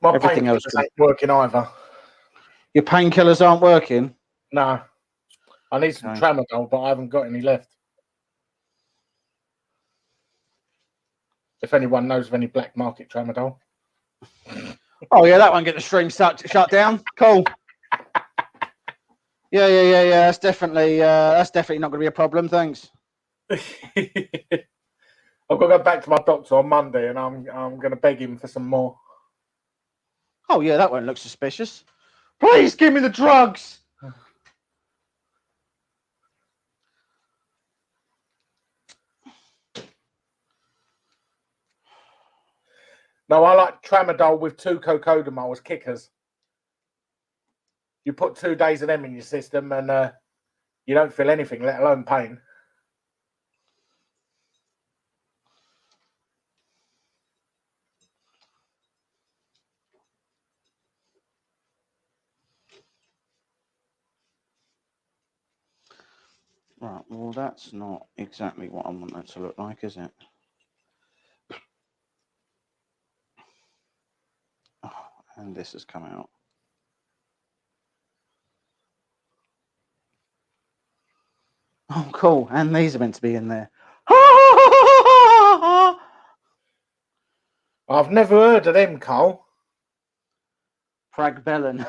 My Everything else ain't working either. Your painkillers aren't working? No. I need some tramadol, but I haven't got any left. If anyone knows of any black market tramadol. Oh yeah, that won't get the stream shut down. Cool. Yeah. That's definitely not going to be a problem. Thanks. I've got to go back to my doctor on Monday, and I'm going to beg him for some more. Oh yeah, that won't look suspicious. Please give me the drugs. No, I like tramadol with 2 cocodamol as kickers. You put 2 days of them in your system, and you don't feel anything, let alone pain. Right, well, that's not exactly what I want that to look like, is it? Oh, and this has come out. Oh, cool. And these are meant to be in there. I've never heard of them, Cole. Pragbellin.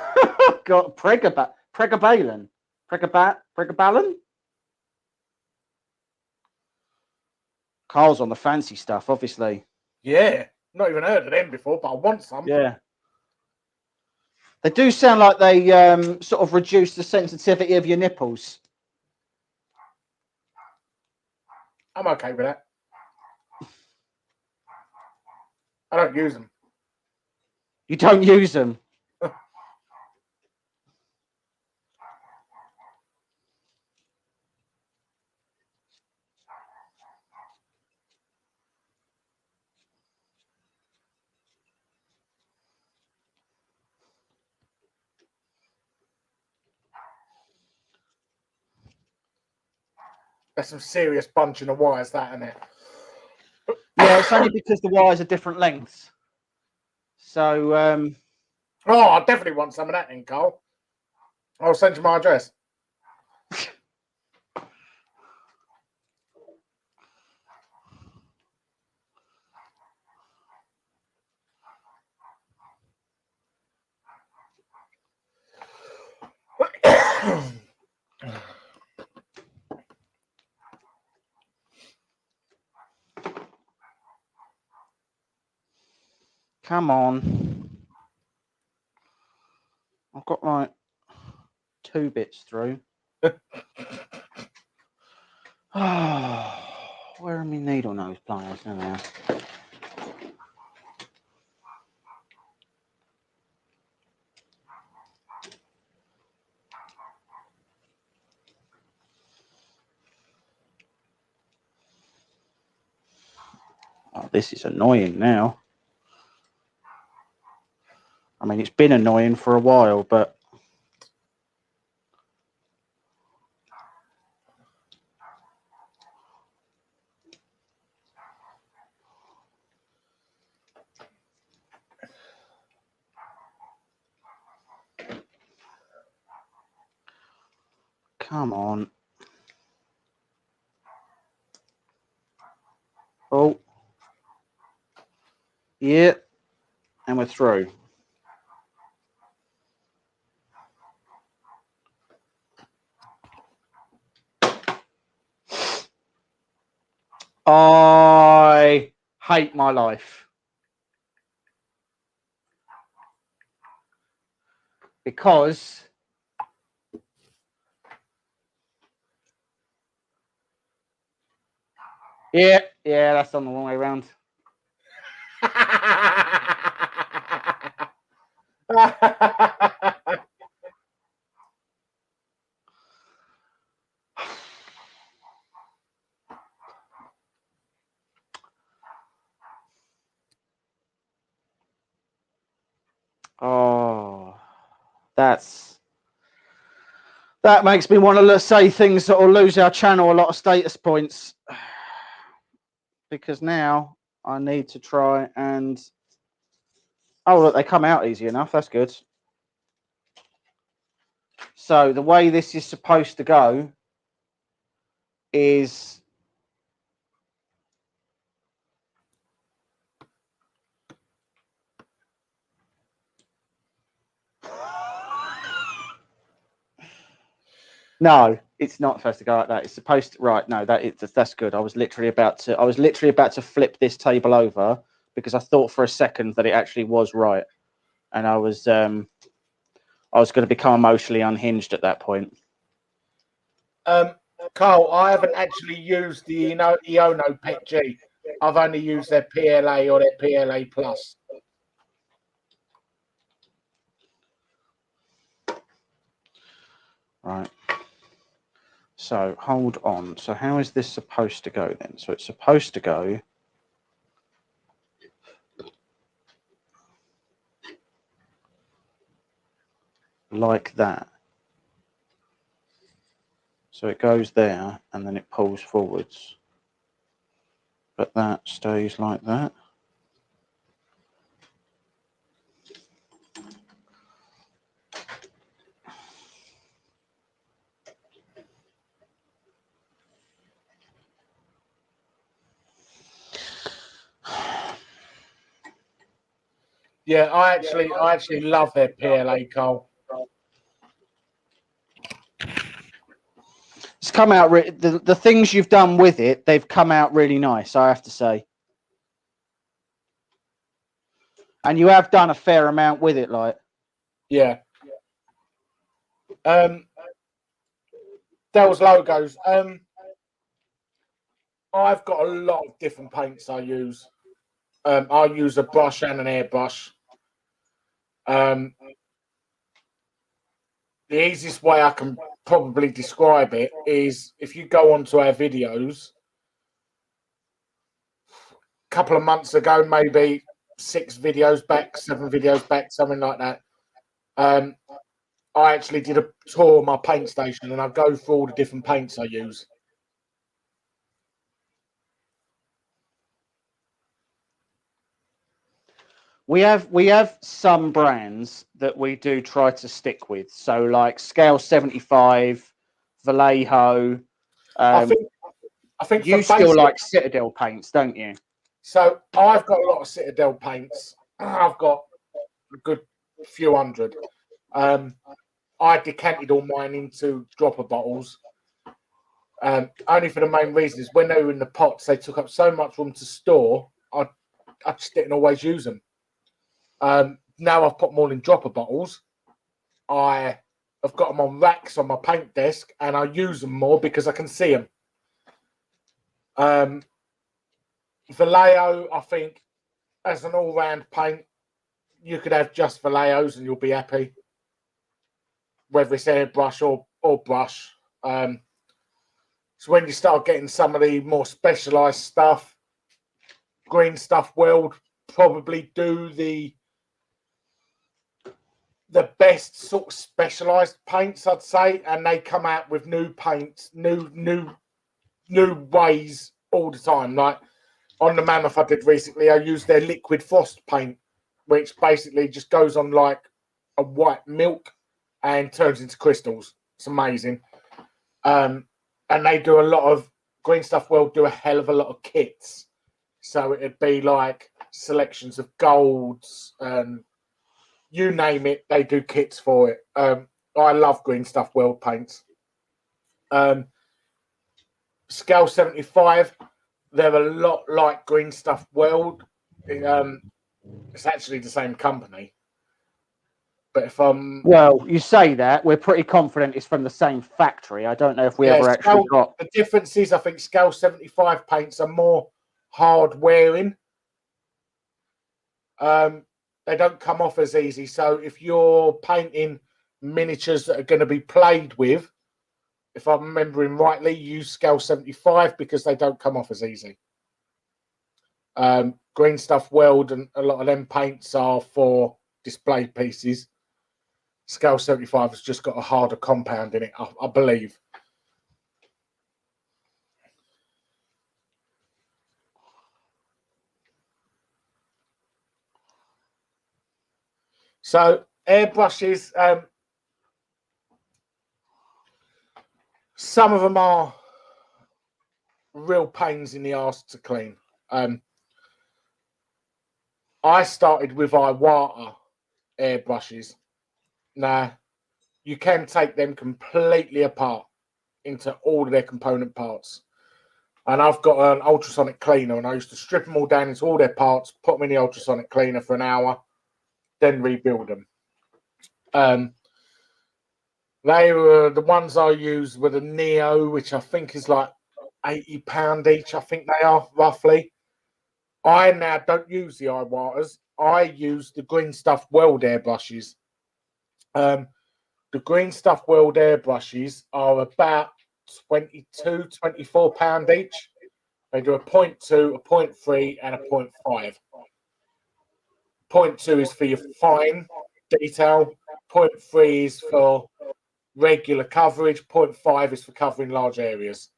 Got Pregabalin. Pregabalin? Carl's on the fancy stuff, obviously. Yeah, not even heard of them before, but I want some. Yeah. They do sound like they sort of reduce the sensitivity of your nipples. I'm okay with that. I don't use them. You don't use them. That's some serious bunching of wires, that, isn't it? Yeah, it's only because the wires are different lengths. So, Oh, I definitely want some of that in, Cole. I'll send you my address. come on. I've got like 2 bits through. Oh, where are my needle nose pliers? There they are. Oh, this is annoying now. I mean, it's been annoying for a while, but come on. Oh, yeah, and we're through. I hate my life because yeah, that's on the wrong way around. Oh, that makes me want to say things that will lose our channel a lot of status points, because now I need to try and oh, look, they come out easy enough. That's good. So the way this is supposed to go is no, it's not supposed to go like that. It's supposed to, right? No, that's good. I was literally about to flip this table over because I thought for a second that it actually was right, and I was going to become emotionally unhinged at that point. Carl, I haven't actually used the Iono Pet G. I've only used their PLA or their PLA Plus. Right. So hold on. So how is this supposed to go then? So it's supposed to go like that. So it goes there and then it pulls forwards. But that stays like that. Yeah, I actually love their PLA coal. It's come out the things you've done with it. They've come out really nice, I have to say. And you have done a fair amount with it, like. Yeah. Dell's logos. I've got a lot of different paints I use. I use a brush and an airbrush. The easiest way I can probably describe it is if you go onto our videos, a couple of months ago, maybe 6 videos back, 7 videos back, something like that. I actually did a tour of my paint station and I go through all the different paints I use. We have some brands that we do try to stick with. So like Scale 75, Vallejo. I think you still basic, like Citadel paints, don't you? So I've got a lot of Citadel paints. I've got a good few hundred. I decanted all mine into dropper bottles. Only for the main reason is when they were in the pots, they took up so much room to store. I just didn't always use them. Now I've put them all in dropper bottles. I've got them on racks on my paint desk, and I use them more because I can see them. Vallejo, I think, as an all-round paint, you could have just Vallejos and you'll be happy. Whether it's airbrush or brush. So when you start getting some of the more specialised stuff, Green Stuff World probably do the best sort of specialised paints, I'd say, and they come out with new paints, new ways all the time. Like on the Mammoth I did recently, I used their liquid frost paint, which basically just goes on like a white milk and turns into crystals. It's amazing. And they do a lot of Green Stuff World do a hell of a lot of kits. So it'd be like selections of golds and you name it, they do kits for it. I love Green Stuff World paints. Scale 75, they're a lot like Green Stuff World. It's actually the same company. But if well, you say that, we're pretty confident it's from the same factory. I don't know if we ever actually got the difference is I think Scale 75 paints are more hard wearing. They don't come off as easy. So if you're painting miniatures that are going to be played with, if I'm remembering rightly, use Scale 75 because they don't come off as easy. Green Stuff World and a lot of them paints are for display pieces. Scale 75 has just got a harder compound in it, I believe. So airbrushes, some of them are real pains in the arse to clean. I started with Iwata airbrushes. Now, you can take them completely apart into all of their component parts. And I've got an ultrasonic cleaner, and I used to strip them all down into all their parts, put them in the ultrasonic cleaner for an hour, then rebuild them. They were the ones I used with a Neo, which I think is like £80 each. I think they are roughly. I now don't use the Iwatas. I use the Green Stuff World airbrushes. The Green Stuff World airbrushes are about £22-24 each. They do a 0.2, a 0.3, and a 0.5. 0.2 is for your fine detail. 0.3 is for regular coverage. 0.5 is for covering large areas.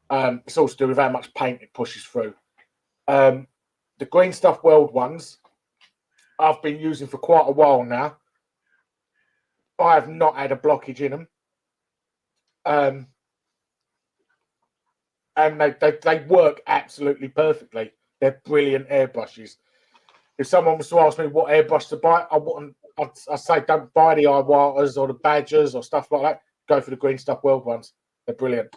It's all to do with how much paint it pushes through. The Green Stuff World ones I've been using for quite a while now. I have not had a blockage in them. And they work absolutely perfectly. They're brilliant airbrushes. if someone was to ask me what airbrush to buy, I'd say don't buy the Iwaters or the Badgers or stuff like that. Go for the Green Stuff World ones. They're brilliant.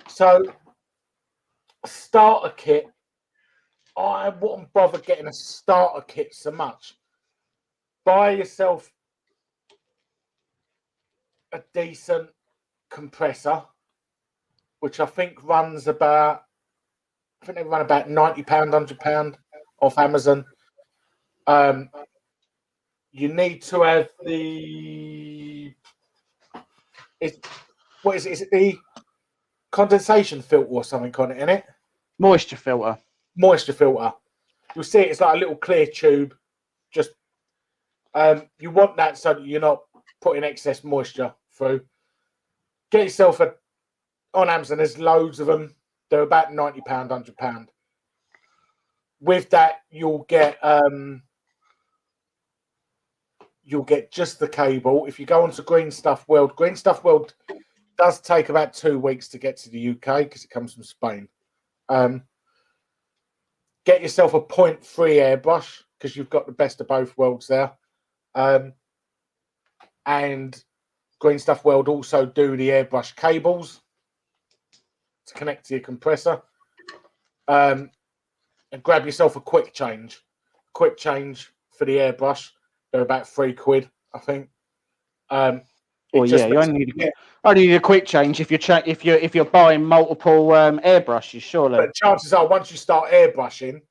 So, a starter kit. I wouldn't bother getting a starter kit so much. Buy yourself a decent compressor, which I think runs about, I think they run about £90, £100 off Amazon. You need to have the, what is it? Is it the condensation filter or something on it in it? Moisture filter. Moisture filter. You'll see it's like a little clear tube. Just you want that so that you're not putting excess moisture through. Get yourself on Amazon. There's loads of them. They're about £90, £100. With that, you'll get just the cable. If you go onto Green Stuff World does take about 2 weeks to get to the UK because it comes from Spain. Get yourself a 0.3 airbrush because you've got the best of both worlds there. And Green Stuff World also do the airbrush cables to connect to your compressor. And grab yourself a quick change. Quick change for the airbrush. They're about £3, I think. Well, yeah, you only need a quick change if you're buying multiple airbrushes, surely. But chances are, once you start airbrushing,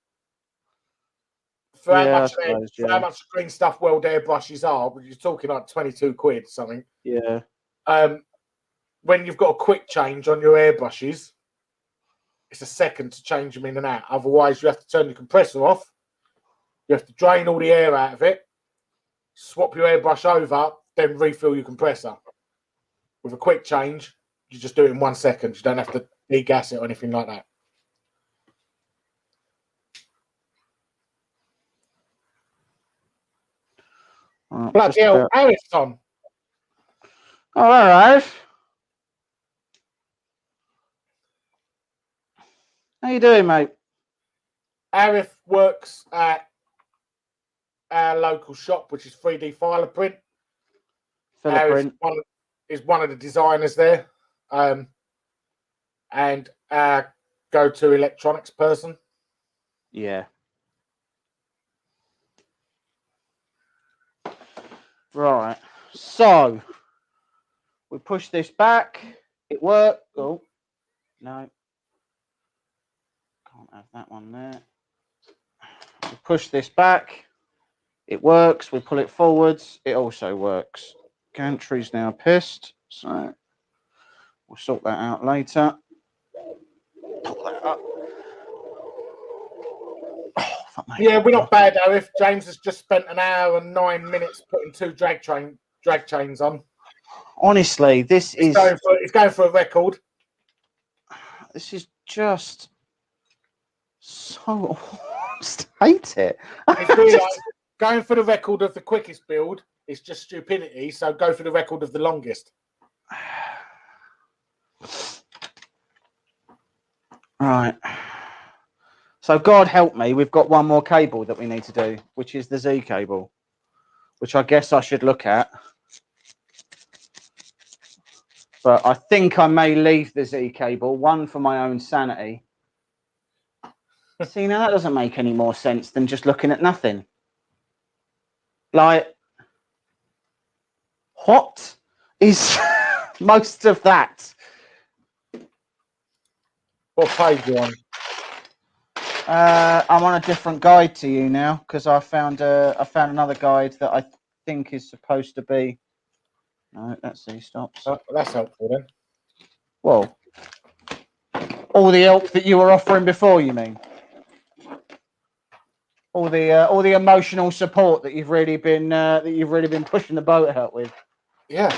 for how much Green Stuff World airbrushes are, you're talking like £22 something. Yeah. When you've got a quick change on your airbrushes, it's a second to change them in and out. Otherwise, you have to turn the compressor off. You have to drain all the air out of it, swap your airbrush over, then refill your compressor. With a quick change, you just do it in 1 second. You don't have to degas it or anything like that. Bloody hell, Arif's on. Oh, all right. How you doing, mate? Arif works at our local shop, which is 3D Filament. Arif is one of the designers there, and our go-to electronics person. Yeah. Right. So we push this back. It worked. Oh no. Can't have that one there. We push this back. It works. We pull it forwards. It also works. Gantry's now pissed, so we'll sort that out later. Pull that up. Oh, fuck, mate. Yeah, we're not bad, Arif. James has just spent an hour and 9 minutes putting 2 drag chains on. Honestly, this is it's going for a record. This is just so I just hate it. It's really like going for the record of the quickest build is just stupidity. So go for the record of the longest. Right. So God help me, we've got one more cable that we need to do, which is the Z cable, which I guess I should look at. But I think I may leave the Z cable, one for my own sanity. See, now that doesn't make any more sense than just looking at nothing. Like, what is most of that? What page you on? I'm on a different guide to you now because I found another guide that I think is supposed to be. No, that's Z stops. Oh, that's helpful then. Well, all the help that you were offering before, you mean? All the emotional support that you've really been pushing the boat out with. Yeah.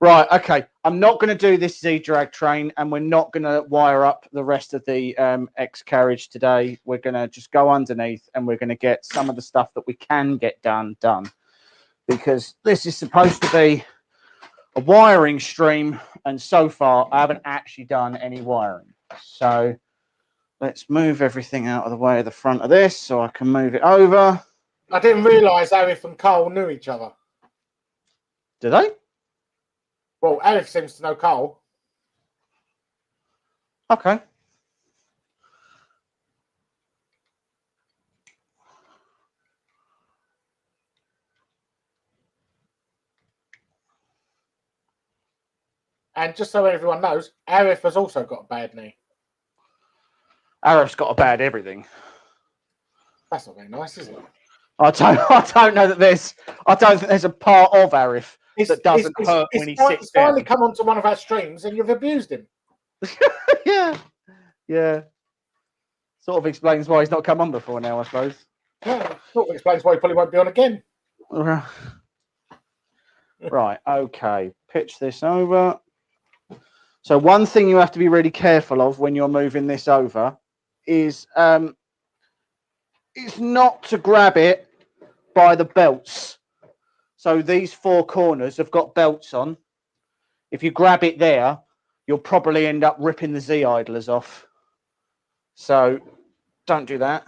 Right. Okay. I'm not going to do this Z drag train, and we're not going to wire up the rest of the X carriage today. We're going to just go underneath, and we're going to get some of the stuff that we can get done, because this is supposed to be a wiring stream, and so far I haven't actually done any wiring. So let's move everything out of the way of the front of this so I can move it over. I didn't realise Arif and Cole knew each other. Do they? Well, Arif seems to know Cole. Okay. And just so everyone knows, Arif has also got a bad knee. Arif's got a bad everything. That's not very nice, is it? I don't know that I don't think there's a part of Arif that doesn't hurt when he sits He's down. finally come onto one of our streams and you've abused him. Yeah. Sort of explains why he's not come on before now, I suppose. Yeah, sort of explains why he probably won't be on again. Right, okay. Pitch this over. So one thing you have to be really careful of when you're moving this over is not to grab it by the belts. So these four corners have got belts on. If you grab it there, you'll probably end up ripping the Z idlers off. So don't do that.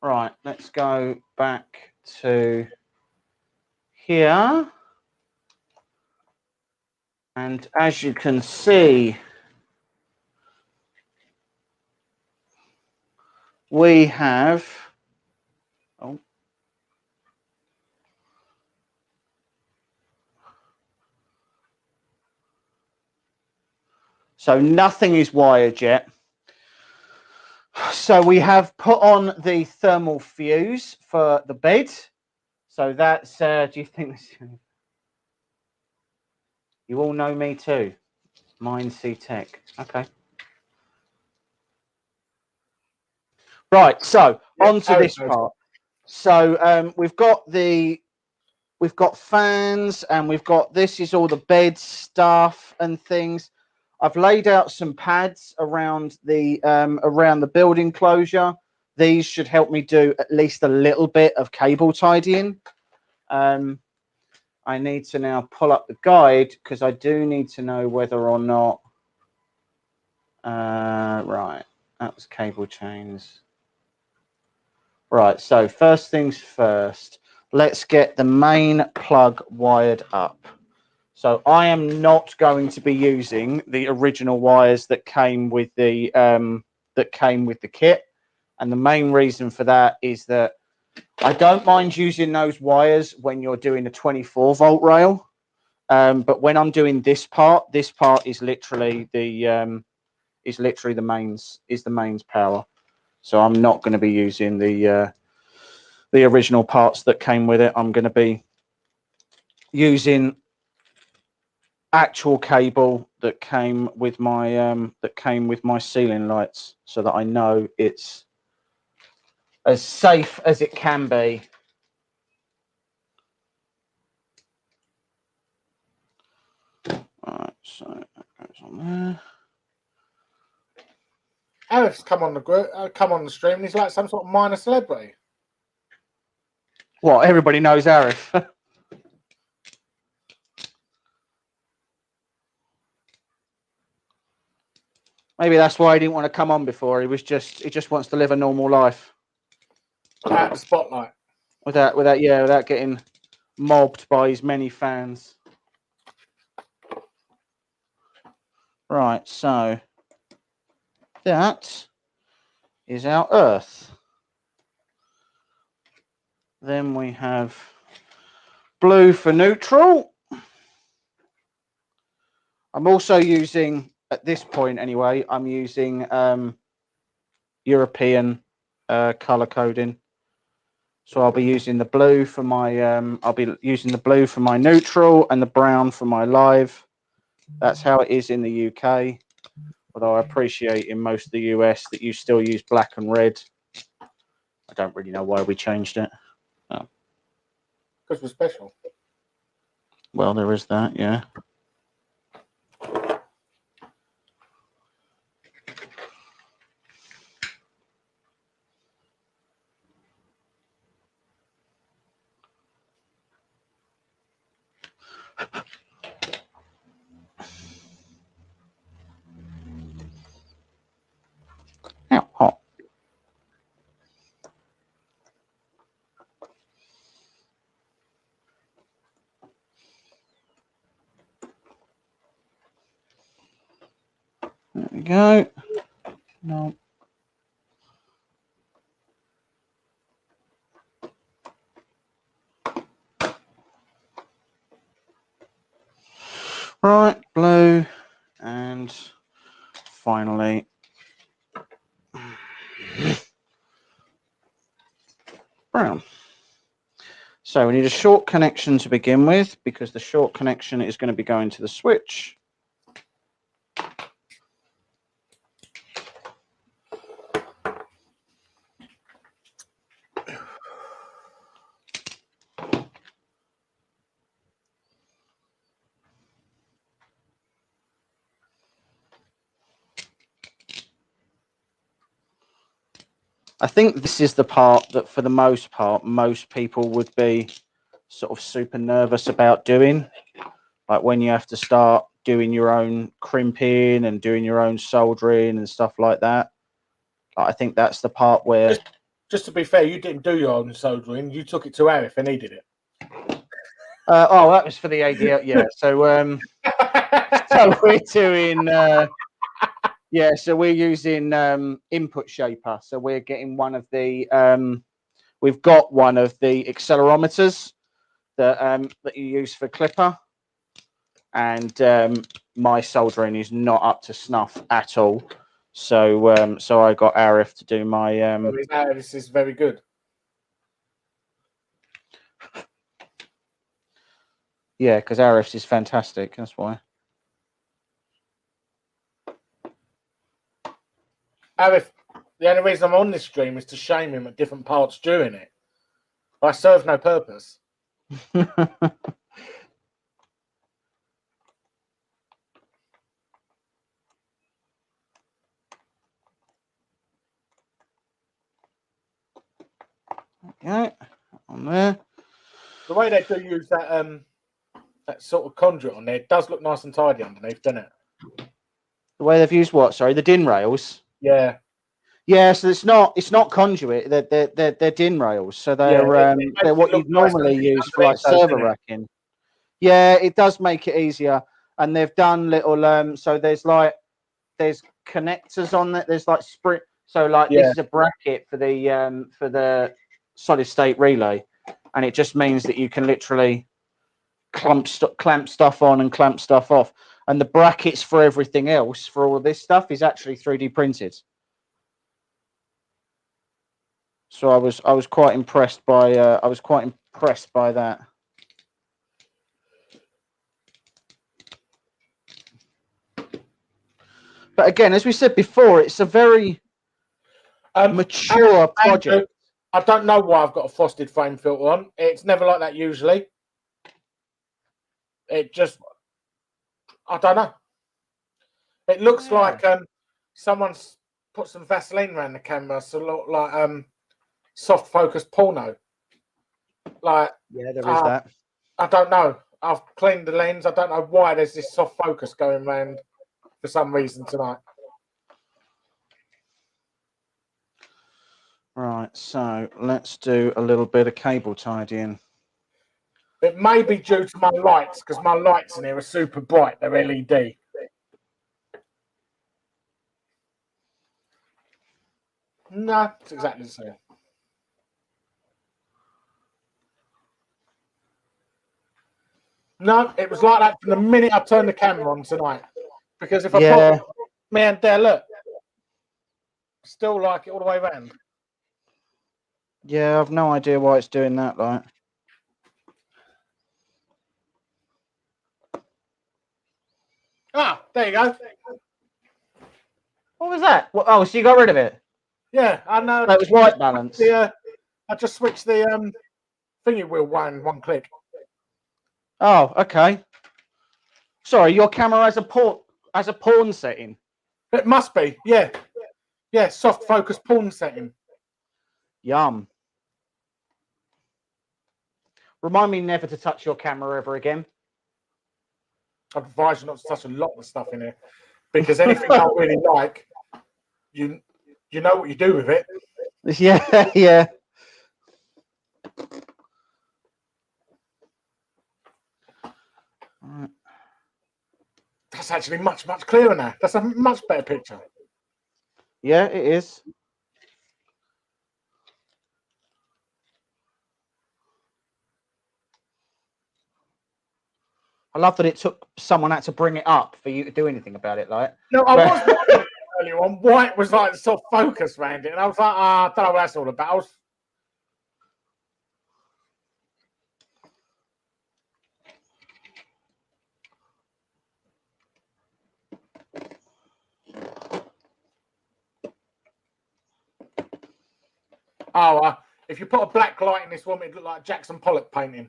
Right, let's go back to here. And as you can see, we have so nothing is wired yet. So we have put on the thermal fuse for the bed. So that's, do you think this? You all know me too. Mine C Tech. Okay. Right. So on to this part. So we've got fans and this is all the bed stuff and things. I've laid out some pads around the building closure. These should help me do at least a little bit of cable tidying. I need to now pull up the guide because I do need to know whether or not. Right, that was cable chains. Right, so first things first, let's get the main plug wired up. So I am not going to be using the original wires that came with the kit, and the main reason for that is that I don't mind using those wires when you're doing a 24-volt rail, but when I'm doing this part is literally the mains power. So I'm not going to be using the original parts that came with it. I'm going to be using actual cable that came with my ceiling lights, so that I know it's as safe as it can be. All right, so that goes on there. Arif's come on the stream, and he's like some sort of minor celebrity. What? Everybody knows Arif. Maybe that's why he didn't want to come on before. He just wants to live a normal life. Out the spotlight. Without getting mobbed by his many fans. Right, so that is our earth. Then we have blue for neutral. I'm also using, at this point anyway, I'm using European color coding. So I'll be using the blue for my neutral and the brown for my live. That's how it is in the UK. Although I appreciate in most of the US that you still use black and red. I don't really know why we changed it. Oh. Because we're special. Well, there is that, yeah. go. No. Right, blue, and finally brown. So we need a short connection to begin with, because the short connection is going to be going to the switch. I think this is the part that, for the most part, most people would be sort of super nervous about doing. Like when you have to start doing your own crimping and doing your own soldering and stuff like that. I think that's the part where... Just to be fair, you didn't do your own soldering. You took it to Arif and he did it. Oh, that was for the ADL. Yeah. So, so we're doing... yeah, so we're using input shaper. So we're getting one of the... we've got one of the accelerometers that you use for clipper. And my soldering is not up to snuff at all. So so I got Arif to do my... This is very good. Yeah, because Arif's is fantastic. That's why. Arif, the only reason I'm on this stream is to shame him at different parts during it. I serve no purpose. Okay, on there. The way they do use that that sort of conduit on there, it does look nice and tidy underneath, doesn't it? The way they've used what? Sorry, the DIN rails. Yeah. Yeah, so it's not conduit. They're DIN rails. So they're what you'd normally use for like server racking. Yeah, it does make it easier. And they've done little so there's connectors on that. There's like sprint. So like this is a bracket for the solid state relay, and it just means that you can literally clamp stuff on and clamp stuff off. And the brackets for everything else, for all of this stuff, is actually 3D printed. So I was quite impressed by that. But again, as we said before, it's a very mature project. I don't know why I've got a frosted frame filter on. It's never like that usually. It just, I don't know. It looks like someone's put some Vaseline around the camera, so look like soft focus porno. Like, yeah, there is that. I don't know. I've cleaned the lens. I don't know why there's this soft focus going around for some reason tonight. Right, so let's do a little bit of cable tidying. It may be due to my lights, because my lights in here are super bright. They're LED. No, it's exactly the same. No, it was like that from the minute I turned the camera on tonight. Because if I put me and there, look, still like it all the way around. Yeah, I've no idea why it's doing that, like. Ah, there you go. What was that? Oh, so you got rid of it? Yeah, I know. That was white balance. I just switched the thingy wheel one click. Oh, okay. Sorry, your camera has a porn setting. It must be, yeah. Yeah, soft focus porn setting. Yum. Remind me never to touch your camera ever again. I'd advise you not to touch a lot of stuff in here, because anything I really like, you know what you do with it. Yeah, yeah. Right. That's actually much clearer now. That's a much better picture. Yeah, it is. I love that it took someone had to bring it up for you to do anything about it. Like, No, I was watching earlier on. White was like soft focus around it, and I was like, I don't know what that's all about. If you put a black light in this one, it'd look like Jackson Pollock painting.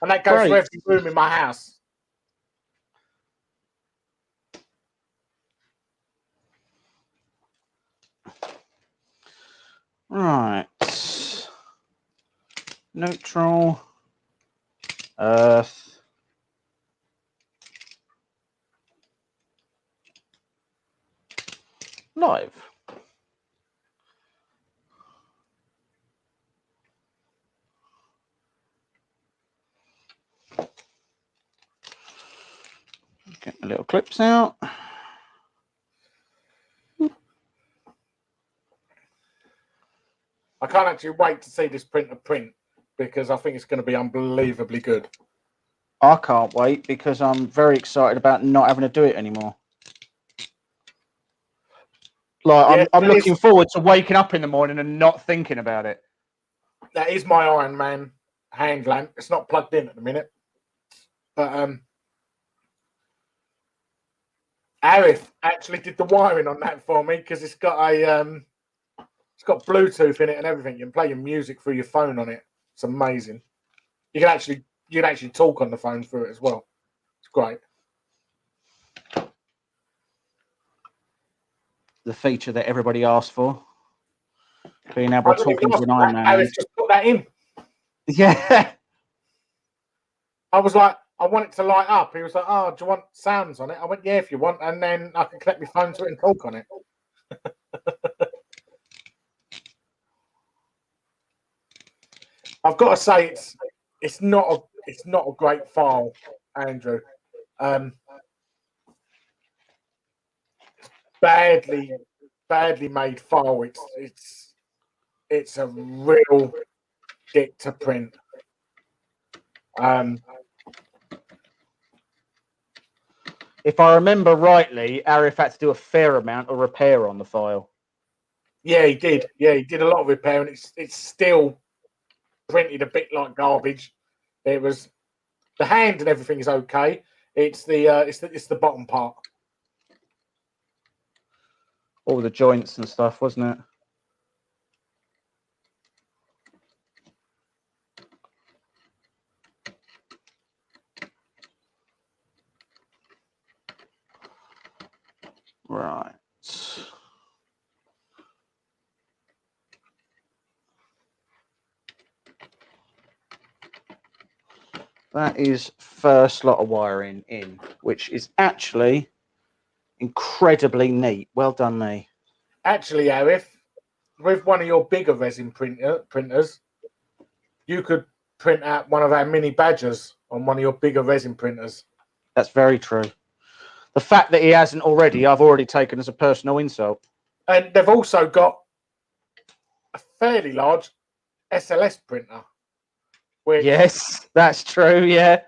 And that goes for every room in my house. Right. Neutral. Earth. Live. Get the little clips out. I can't actually wait to see this printer print because I think it's going to be unbelievably good. I can't wait because I'm very excited about not having to do it anymore. Like, Yeah, I'm looking forward to waking up in the morning and not thinking about it. That is my Iron Man hand lamp. It's not plugged in at the minute. But Arif actually did the wiring on that for me because it's got a it's got Bluetooth in it and everything. You can play your music through your phone on it. It's amazing. You can actually talk on the phone through it as well. It's great. The feature that everybody asked for. Being able to talk into an Iron Man. Arif just put that in. Yeah. I was like, I want it to light up. He was like, oh, do you want sounds on it? I went, yeah, if you want. And then I can connect my phone to it and talk on it. I've got to say, it's not a great file, Andrew. Badly made file. It's a real dick to print. If I remember rightly, Arif had to do a fair amount of repair on the file. Yeah, he did. Yeah, he did a lot of repair, and it's still printed a bit like garbage. It was the hand and everything is okay. It's the bottom part. All the joints and stuff, wasn't it? Right. That is first lot of wiring in, which is actually incredibly neat. Well done, me. Actually, Arif, with one of your bigger resin printers, you could print out one of our mini badgers on one of your bigger resin printers. That's very true. The fact that he hasn't already, I've already taken as a personal insult. And they've also got a fairly large SLS printer. Which, yes, that's true, yeah.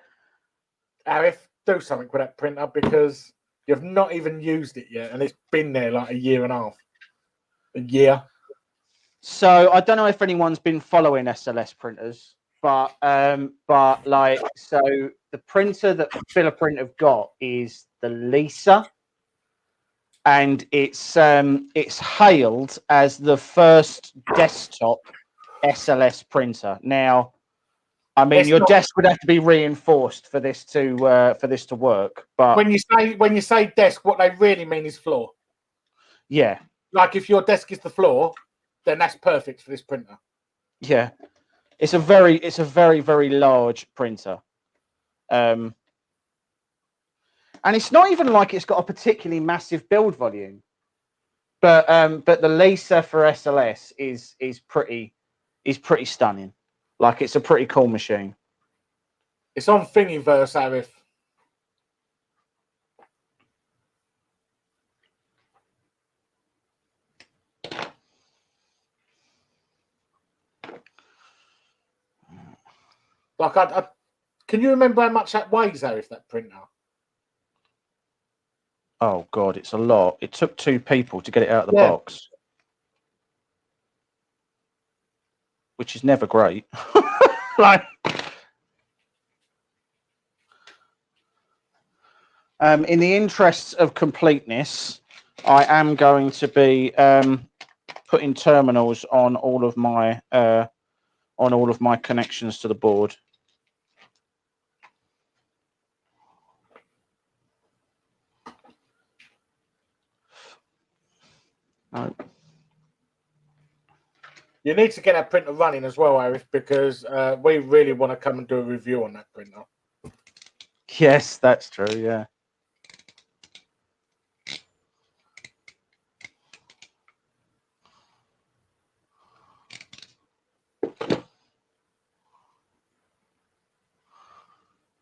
Arif, do something with that printer because you've not even used it yet, and it's been there like a year and a half. A year. So I don't know if anyone's been following SLS printers, but like, so the printer that Filament have got is the Lisa, and it's hailed as the first desktop SLS printer. Now, I mean, your desk would have to be reinforced for this to work. But when you say desk, what they really mean is floor. Yeah. Like if your desk is the floor, then that's perfect for this printer. Yeah. It's a very, very large printer. And it's not even like it's got a particularly massive build volume. But the Lisa for SLS is pretty stunning. Like, it's a pretty cool machine. It's on Thingiverse, Arif. Like, can you remember how much that weighs, Arif, that printer? Oh, God, it's a lot. It took 2 people to get it out of the box. Which is never great. Like, in the interests of completeness, I am going to be putting terminals on all of my connections to the board. No. You need to get that printer running as well, Arif, because we really want to come and do a review on that printer. Yes, that's true. Yeah.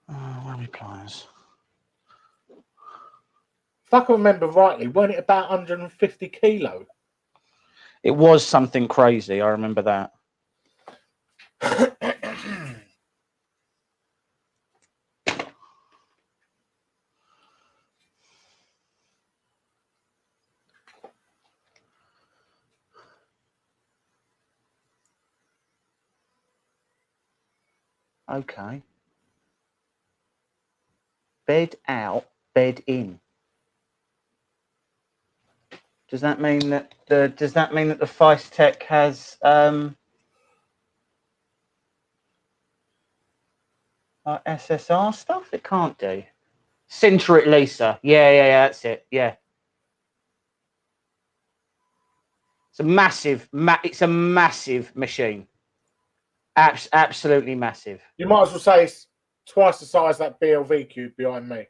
Where are my pliers? If I can remember rightly, weren't it about 150 kilo? It was something crazy. I remember that. Okay. Bed out, bed in. Does that mean that the Feistek has SSR stuff? It can't do. Sinter it, Lisa. Yeah, that's it. Yeah. It's a massive machine. Absolutely massive. You might as well say it's twice the size of that BLV cube behind me.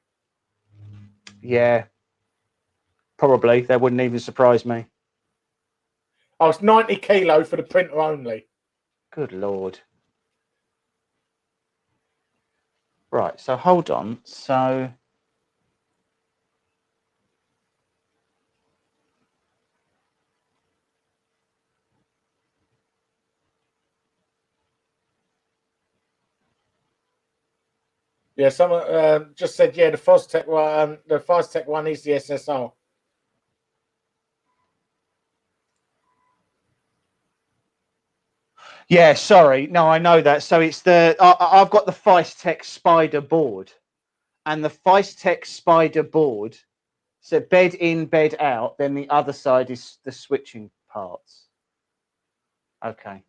Yeah. Probably. That wouldn't even surprise me. Oh, it's 90 kilo for the printer only. Good Lord. Right, so hold on. So yeah, someone just said, yeah, the Fostech one is the SSR. yeah, sorry. No, I know that. So it's I've got the Feistek Spider board, and the Feistek Spider board. So bed in, bed out. Then the other side is the switching parts. Okay.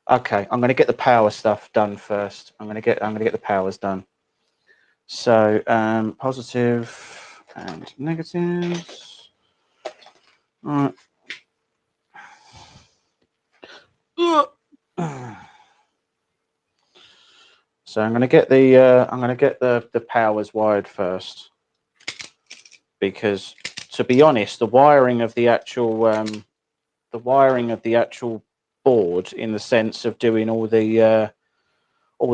Okay, I'm going to get the power stuff done first. I'm going to get the powers done. So positive and negatives. All right. So I'm going to get the powers wired first, because to be honest, the wiring of the actual board, in the sense of doing all the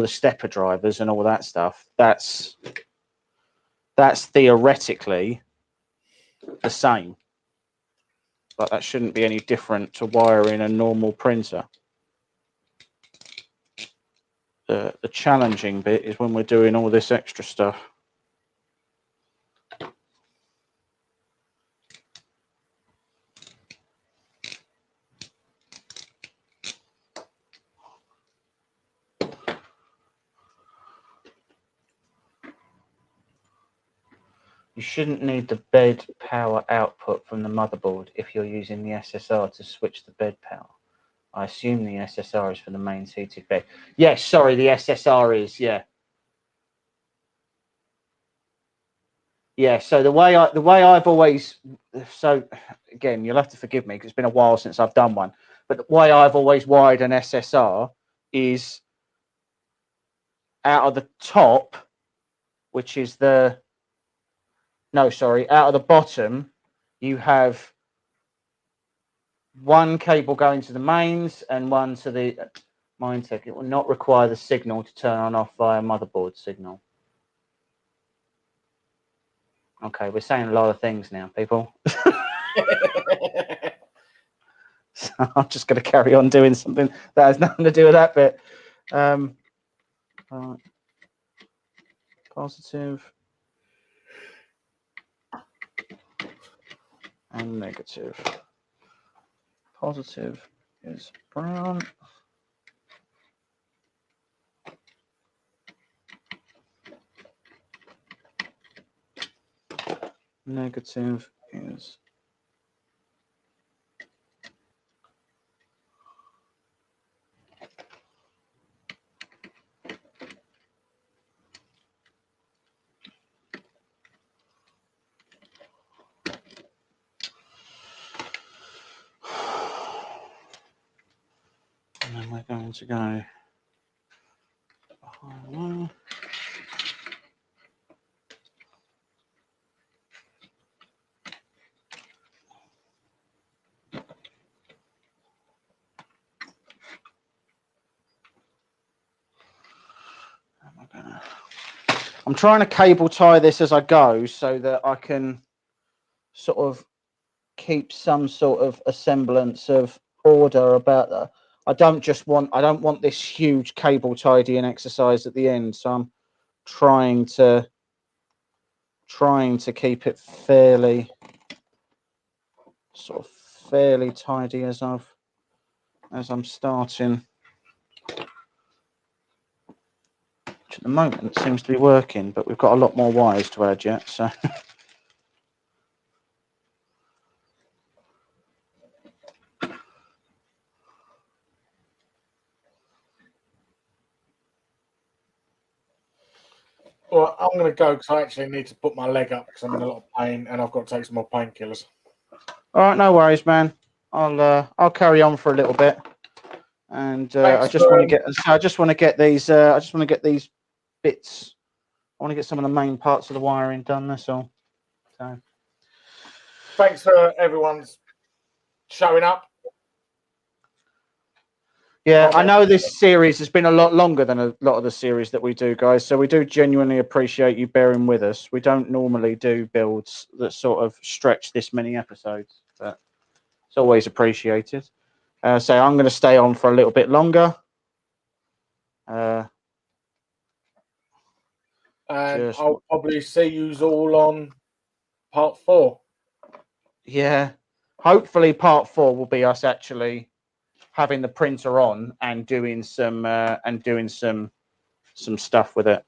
stepper drivers and all that stuff, that's theoretically the same, but that shouldn't be any different to wiring a normal printer. The challenging bit is when we're doing all this extra stuff. You shouldn't need the bed power output from the motherboard if you're using the SSR to switch the bed power. I assume the SSR is for the main heated bed. Yes, sorry, the SSR is, yeah. Yeah, so the way I've always, so again, you'll have to forgive me because it's been a while since I've done one, but the way I've always wired an SSR is out of the top, which is the, no, sorry, out of the bottom, you have one cable going to the mains and one to the Mindtech. It will not require the signal to turn on off via motherboard signal. Okay, we're saying a lot of things now, people. So I'm just going to carry on doing something that has nothing to do with that bit. Right. Positive and negative. Positive is brown. Negative is and then we're going to go behind there. I'm trying to cable tie this as I go so that I can sort of keep some sort of a semblance of order about that. I don't want this huge cable tidying exercise at the end, so I'm trying to keep it fairly tidy as I'm starting. Which at the moment seems to be working, but we've got a lot more wires to add yet, so Well, I'm going to go because I actually need to put my leg up because I'm in a lot of pain and I've got to take some more painkillers. all right, no worries, man. I'll carry on for a little bit, and I just want to get these bits. I want to get some of the main parts of the wiring done. That's all. So, thanks for everyone's showing up. yeah, I know this series has been a lot longer than a lot of the series that we do, guys. So we do genuinely appreciate you bearing with us. We don't normally do builds that sort of stretch this many episodes, but it's always appreciated. So I'm going to stay on for a little bit longer. And I'll probably see you all on part 4. Yeah, hopefully part 4 will be us actually having the printer on and doing some stuff with it.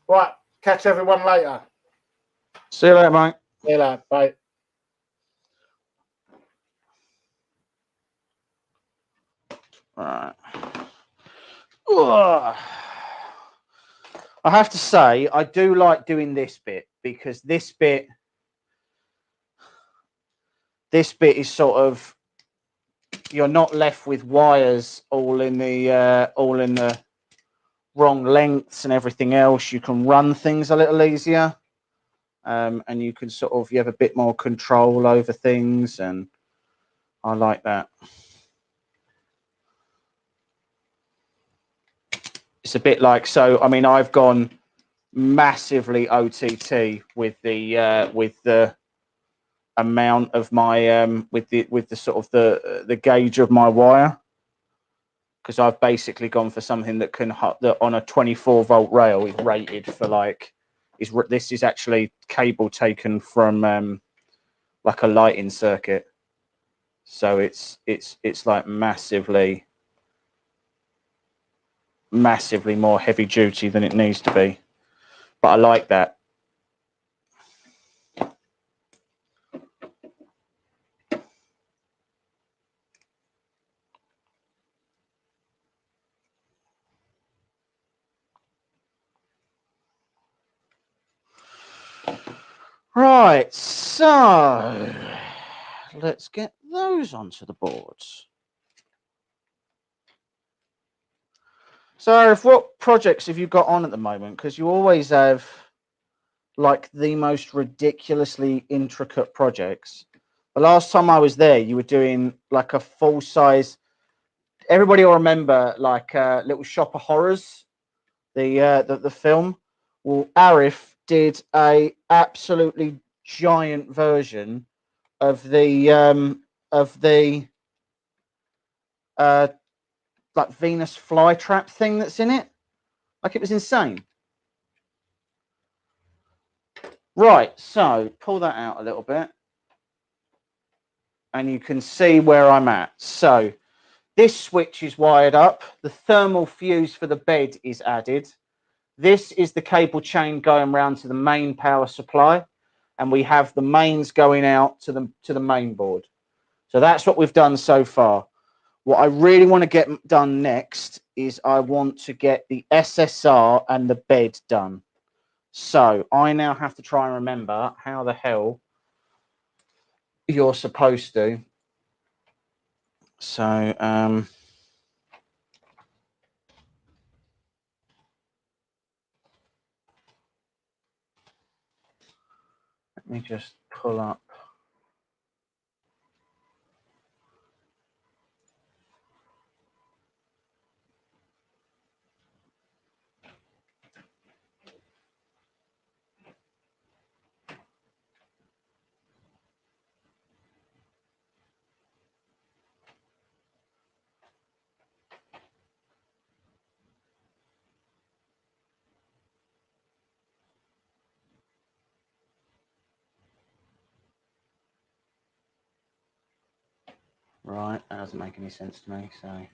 Right, catch everyone later. See you later, mate. See you later. Bye. Right. Ugh. I have to say, I do like doing this bit because this bit is sort of, you're not left with wires all in the wrong lengths and everything else. You can run things a little easier, and you can you have a bit more control over things, and I like that. It's a bit like, so I mean, I've gone massively OTT with the amount of my with the sort of the gauge of my wire, because I've basically gone for something that can that on a 24-volt rail is rated for like this is actually cable taken from like a lighting circuit, so it's like massively more heavy duty than it needs to be, but I like that. Right, so let's get those onto the boards. So, Arif, what projects have you got on at the moment? Because you always have like the most ridiculously intricate projects. The last time I was there, you were doing like a full size. Everybody will remember like Little Shop of Horrors, the film. Well, Arif did a absolutely giant version of the like Venus flytrap thing that's in it. Like, it was insane. Right, so pull that out a little bit and you can see where I'm at. So this switch is wired up. The thermal fuse for the bed is added. This is the cable chain going round to the main power supply, and we have the mains going out to the main board. So that's what we've done so far. What I really want to get done next is I want to get the SSR and the bed done. So I now have to try and remember how the hell you're supposed to. So let me just pull up. Right, that doesn't make any sense to me. So,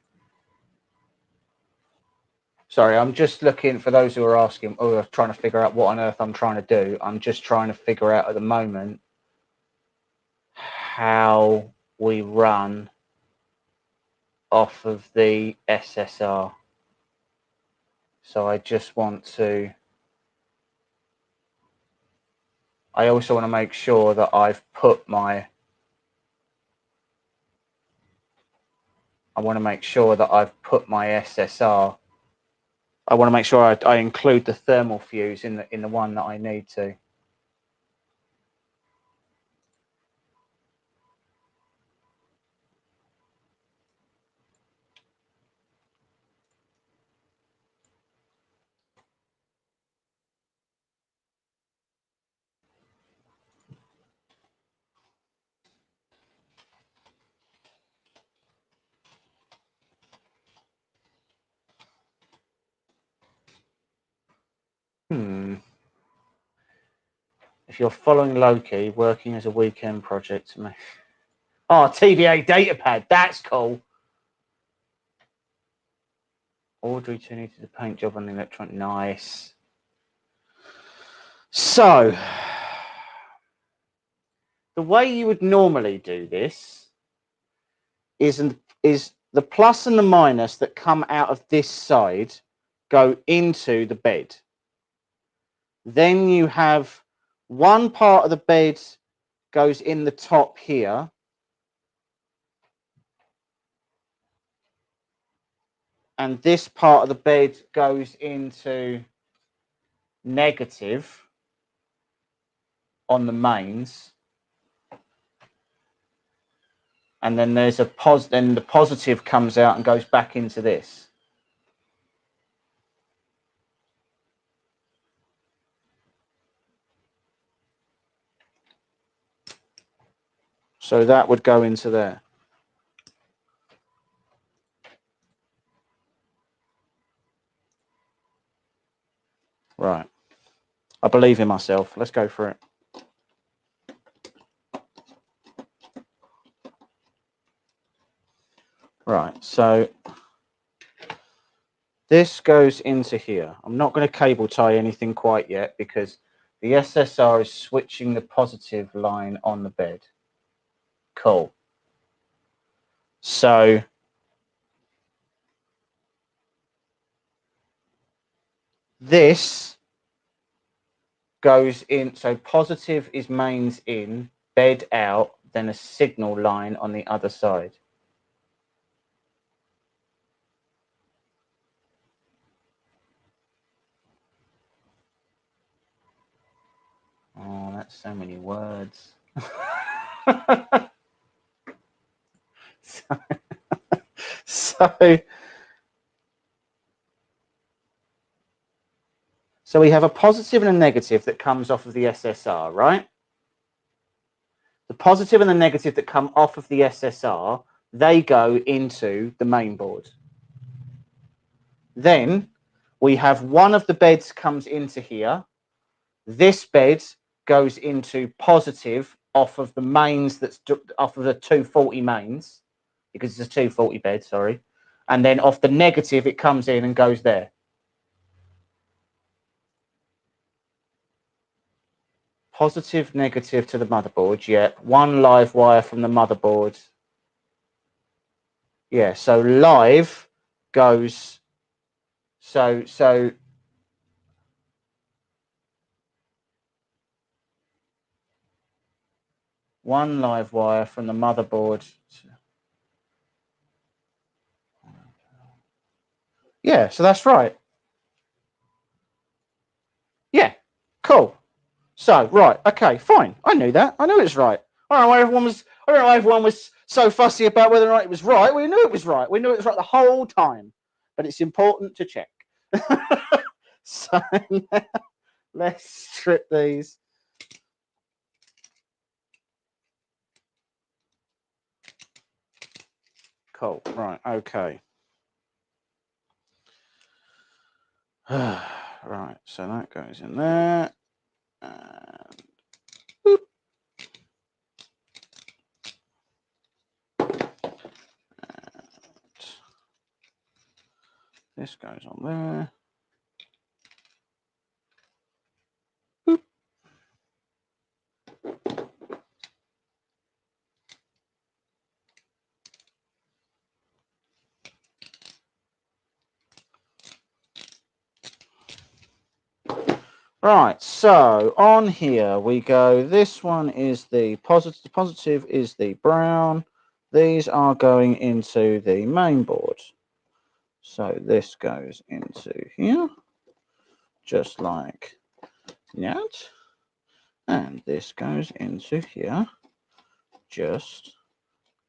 sorry, I'm just looking for those who are asking or trying to figure out what on earth I'm trying to do. I'm just trying to figure out at the moment how we run off of the SSR. So I just want to. I also want to make sure that I've put my. I want to make sure that I've put my SSR. I want to make sure I include the thermal fuse in the one that I need to. If you're following Loki, working as a weekend project to me. Oh, TVA datapad. That's cool. Audrey 2 needed a paint job on the electronic. Nice. So, the way you would normally do this is the plus and the minus that come out of this side go into the bed. Then you have one part of the bed goes in the top here. And this part of the bed goes into negative on the mains. And then there's a then the positive comes out and goes back into this. So that would go into there. Right. I believe in myself. Let's go for it. Right. So this goes into here. I'm not going to cable tie anything quite yet because the SSR is switching the positive line on the bed. Cool. So this goes in. So positive is mains in, bed out, then a signal line on the other side. Oh, that's so many words. So we have a positive and a negative that comes off of the SSR, right? The positive and the negative that come off of the SSR, they go into the main board. Then we have one of the beds comes into here. This bed goes into positive off of the mains, that's off of the 240 mains, because it's a 240 bed, sorry. And then off the negative, it comes in and goes there. Positive, negative to the motherboard, yeah. One live wire from the motherboard. Yeah, so live goes, so one live wire from the motherboard. Yeah, so that's right. Yeah, cool. So, right, okay, fine. I knew that. I knew it was right. I don't know why everyone was so fussy about whether or not it was right. We knew it was right. We knew it was right the whole time. But it's important to check. So let's strip these. Cool. Right, okay. Right, so that goes in there. And boop. And this goes on there. Boop. Right, so on here we go. This one is the positive. The positive is the brown. These are going into the main board. So this goes into here, just like that. And this goes into here, just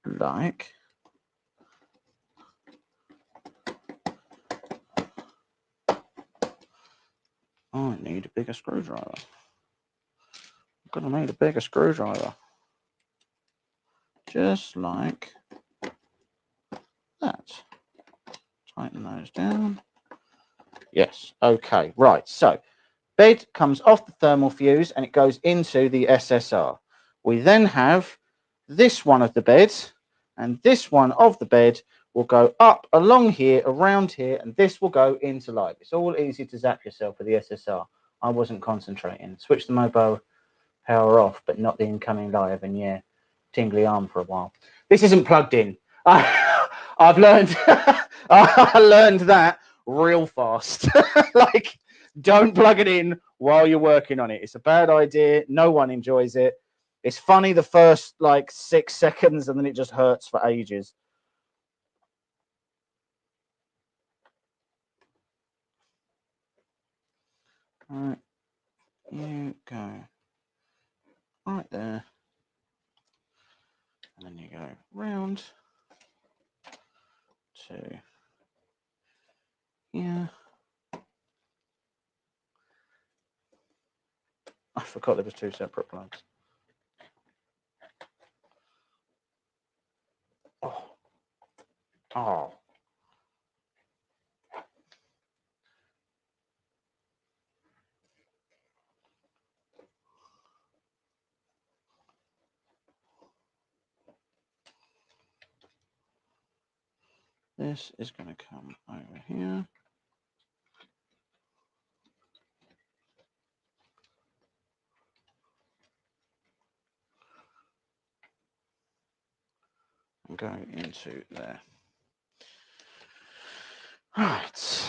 like I need a bigger screwdriver. I'm gonna need a bigger screwdriver. Just like that. Tighten those down. Yes, okay, right. So bed comes off the thermal fuse and it goes into the SSR. We then have this one of the beds, and this one of the bed will go up along here, around here, and this will go into live. It's all easy to zap yourself with the SSR. I wasn't concentrating. Switch the mobile power off, but not the incoming live, and yeah, tingly arm for a while. This isn't plugged in. I've learned I learned that real fast. Like, don't plug it in while you're working on it. It's a bad idea. No one enjoys it. It's funny the first like 6 seconds, and then it just hurts for ages. All right, you go right there, and then you go round to here. I forgot there was 2 separate plugs. Oh. Oh. This is going to come over here. And go into there. Right.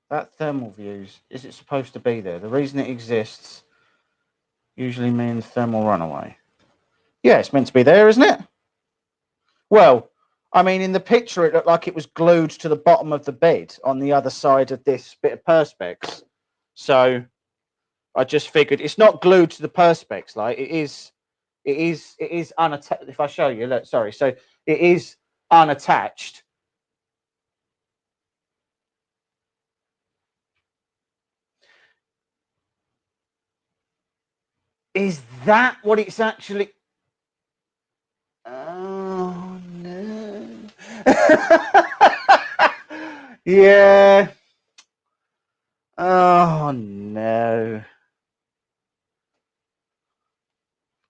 That thermal fuse, is it supposed to be there? The reason it exists usually means thermal runaway. Yeah, it's meant to be there, isn't it? Well, I mean, in the picture, it looked like it was glued to the bottom of the bed on the other side of this bit of perspex. So I just figured it's not glued to the perspex. Like it is unattached. If I show you, look, sorry. So it is unattached. Is that what it's actually? Oh no. Yeah. Oh no.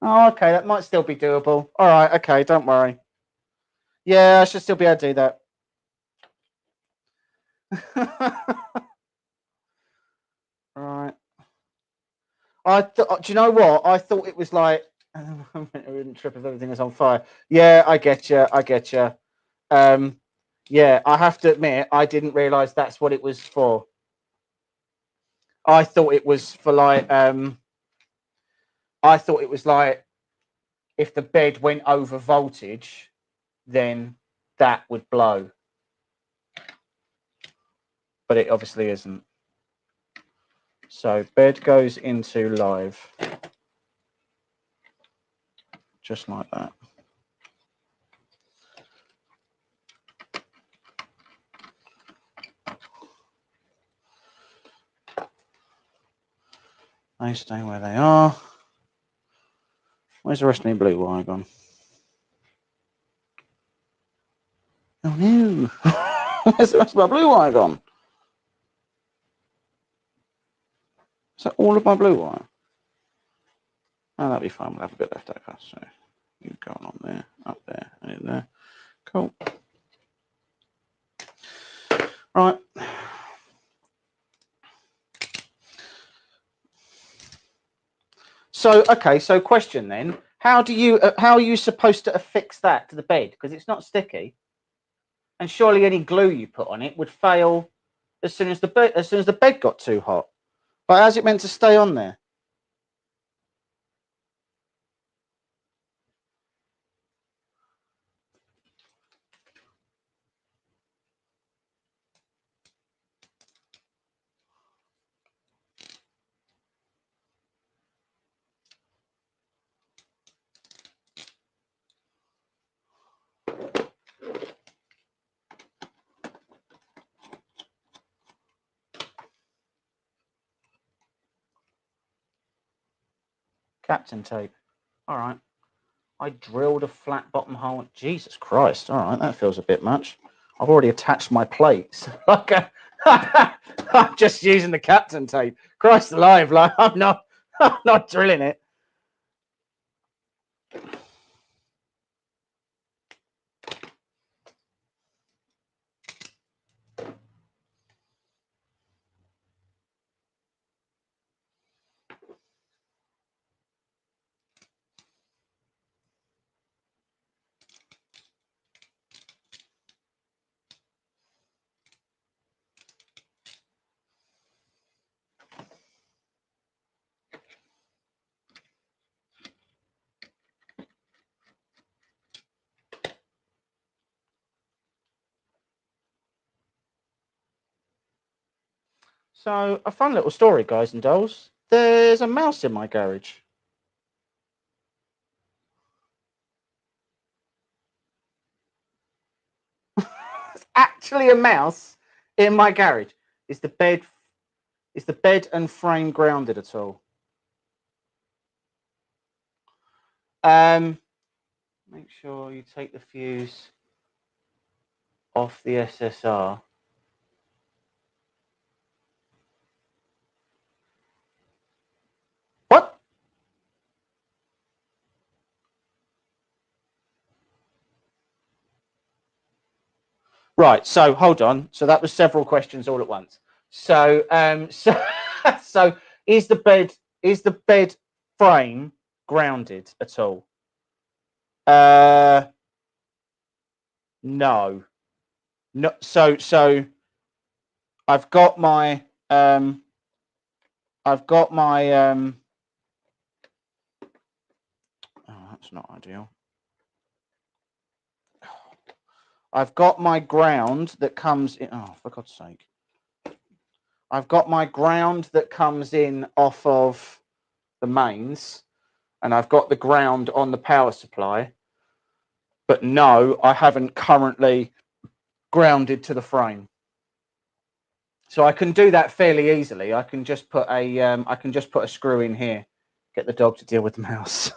Oh, okay. That might still be doable. All right. Okay. Don't worry. Yeah, I should still be able to do that. Right. Do you know what? I thought it was like I wouldn't trip if everything was on fire. Yeah, I get you. I get you. Yeah, I have to admit, I didn't realize that's what it was for. I thought it was for like I thought it was like if the bed went over voltage, then that would blow. But it obviously isn't. So bed goes into live. Just like that. They stay where they are. Where's the rest of my blue wire gone? Oh no! Where's the rest of my blue wire gone? Is that all of my blue wire? Oh, that'll be fine. We'll have a bit left over. So you go on there, up there, and in there. Cool. Right. So okay. So question then: how are you supposed to affix that to the bed? Because it's not sticky, and surely any glue you put on it would fail as soon as the bed got too hot. But how's it meant to stay on there? Captain tape. All right. I drilled a flat bottom hole. Jesus Christ. All right. That feels a bit much. I've already attached my plates. I'm just using the captain tape. Christ alive. Like I'm not drilling it. So, a fun little story, guys and dolls. There's a mouse in my garage. It's actually a mouse in my garage. Is the bed and frame grounded at all? Make sure you take the fuse off the SSR. What? Right. So hold on. So that was several questions all at once. So so is the bed frame grounded at all? No. No. So I've got my oh, that's not ideal. I've got my ground that comes in. Oh, for God's sake. I've got my ground that comes in off of the mains, and I've got the ground on the power supply. But no, I haven't currently grounded to the frame. So I can do that fairly easily. I can just put a screw in here, get the dog to deal with the mouse.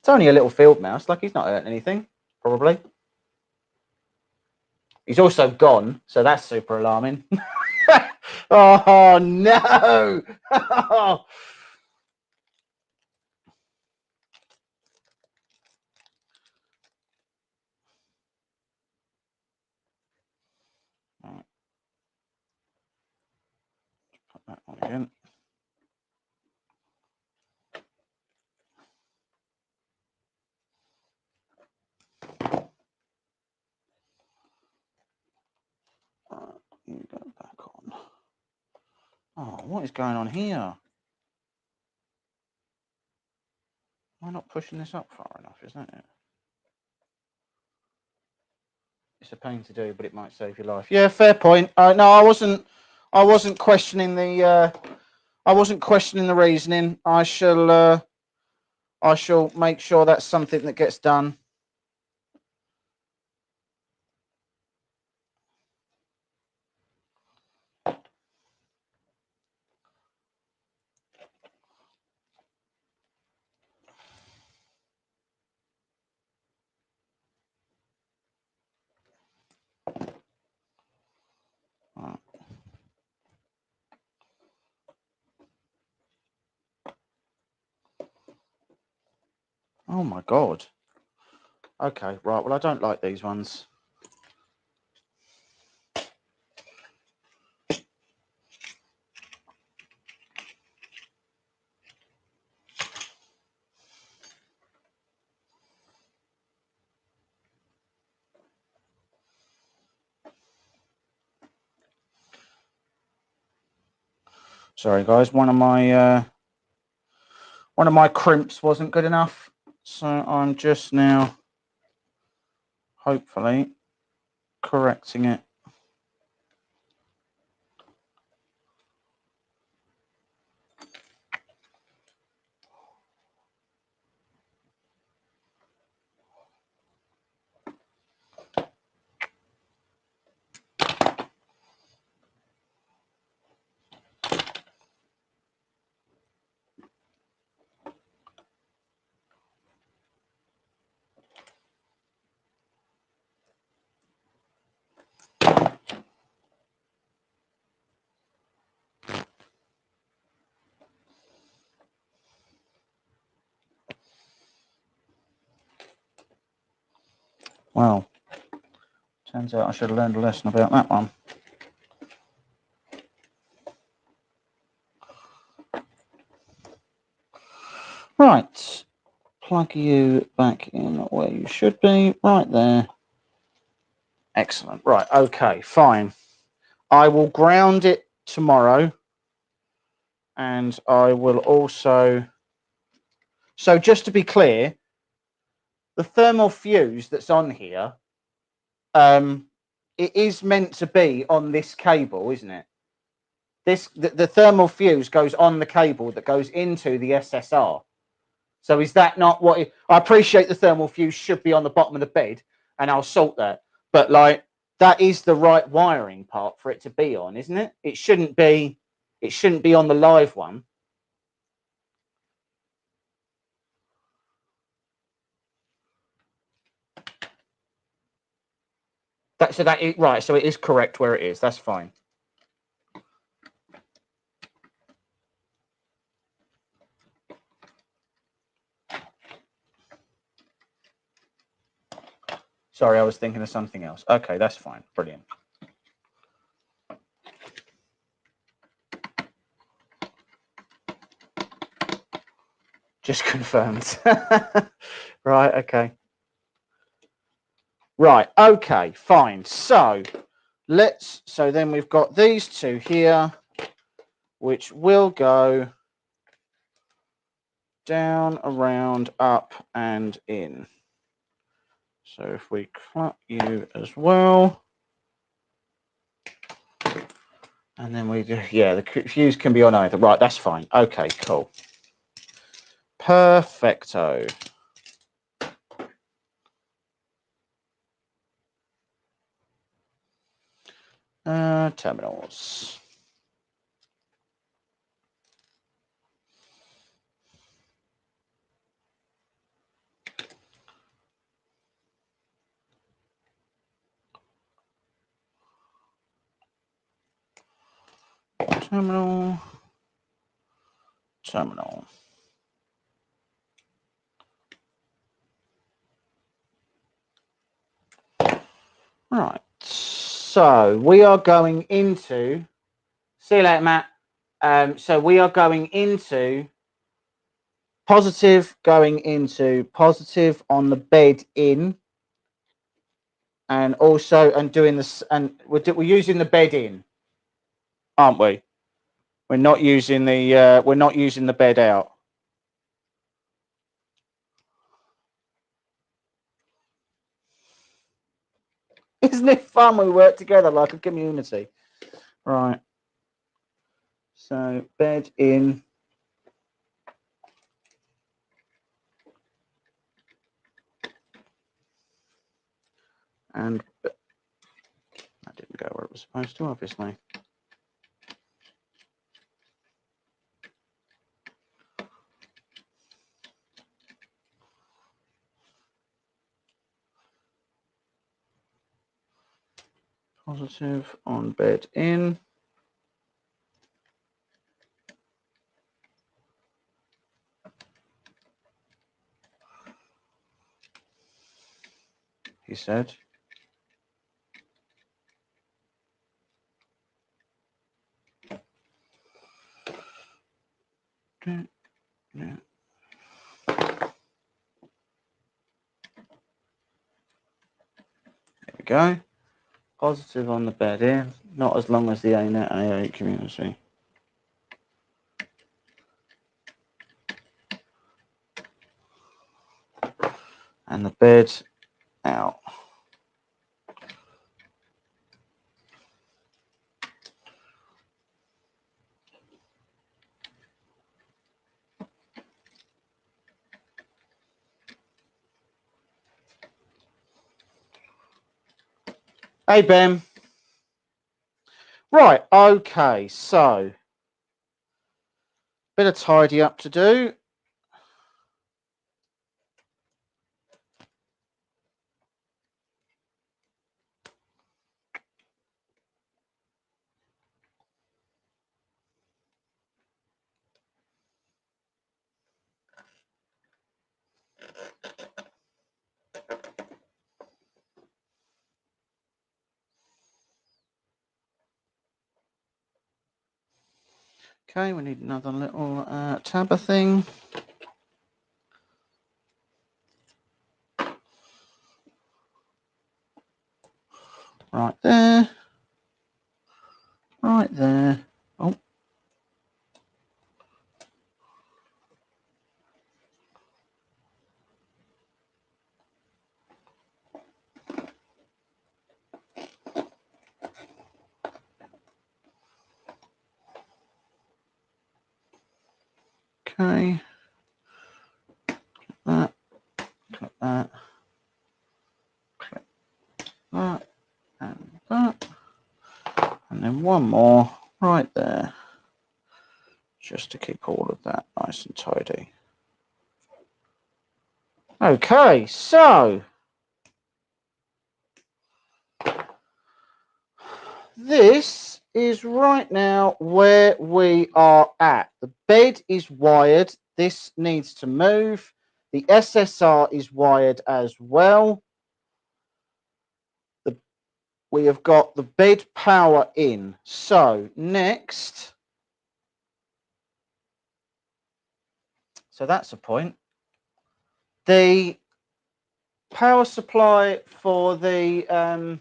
It's only a little field mouse, like he's not hurting anything, probably. He's also gone, so that's super alarming. Oh no! Oh. Right. Put that on again. Right, you go back on. Oh, what is going on here? Am I not pushing this up far enough, isn't it? It's a pain to do, but it might save your life. Yeah, fair point. No, I wasn't questioning the. I wasn't questioning the reasoning. I shall make sure that's something that gets done. Right. Oh my God. Okay, right. Well, I don't like these ones. Sorry, guys. One of my crimps wasn't good enough, so I'm just now, hopefully, correcting it. Well, turns out I should have learned a lesson about that one. Right, plug you back in where you should be, right there. Excellent. Right, okay, fine. I will ground it tomorrow, and I will also... So just to be clear, the thermal fuse that's on here, it is meant to be on this cable, isn't it? The thermal fuse goes on the cable that goes into the SSR. So is that not what... I appreciate the thermal fuse should be on the bottom of the bed, and I'll sort that. But, like, that is the right wiring part for it to be on, isn't it? It shouldn't be on the live one. Right, so it is correct where it is. That's fine. Sorry, I was thinking of something else. Okay, that's fine. Brilliant. Just confirmed. Right, okay. Right, okay, fine. So then we've got these two here, which will go down, around, up, and in. So if we cut you as well, and then we do, yeah, the fuse can be on either. Right, that's fine. Okay, cool. Perfecto. Terminals. Terminal. Terminal. Right. So we are going into. See you later, Matt. So we are going into positive, going into positive on the bed in, and also and doing this, and we're using the bed in, aren't we? We're not using the bed out. Isn't it fun? We work together like a community, right? So bed in. And that didn't go where it was supposed to, obviously. Positive on bed in. He said. Yeah. There we go. Positive on the bed in. Not as long as the ANET A8 community. And the bed out. Hey, Ben. Right, okay, so bit of tidy up to do. Okay, we need another little tabber thing. Right there. Right there. Oh. Okay. That. Click that. Click that. And that. And then one more right there. Just to keep all of that nice and tidy. Okay, so this is right now where we are at. The bed is wired. This needs to move. The SSR is wired as well. We have got the bed power in. So next, so that's a point. The power supply for the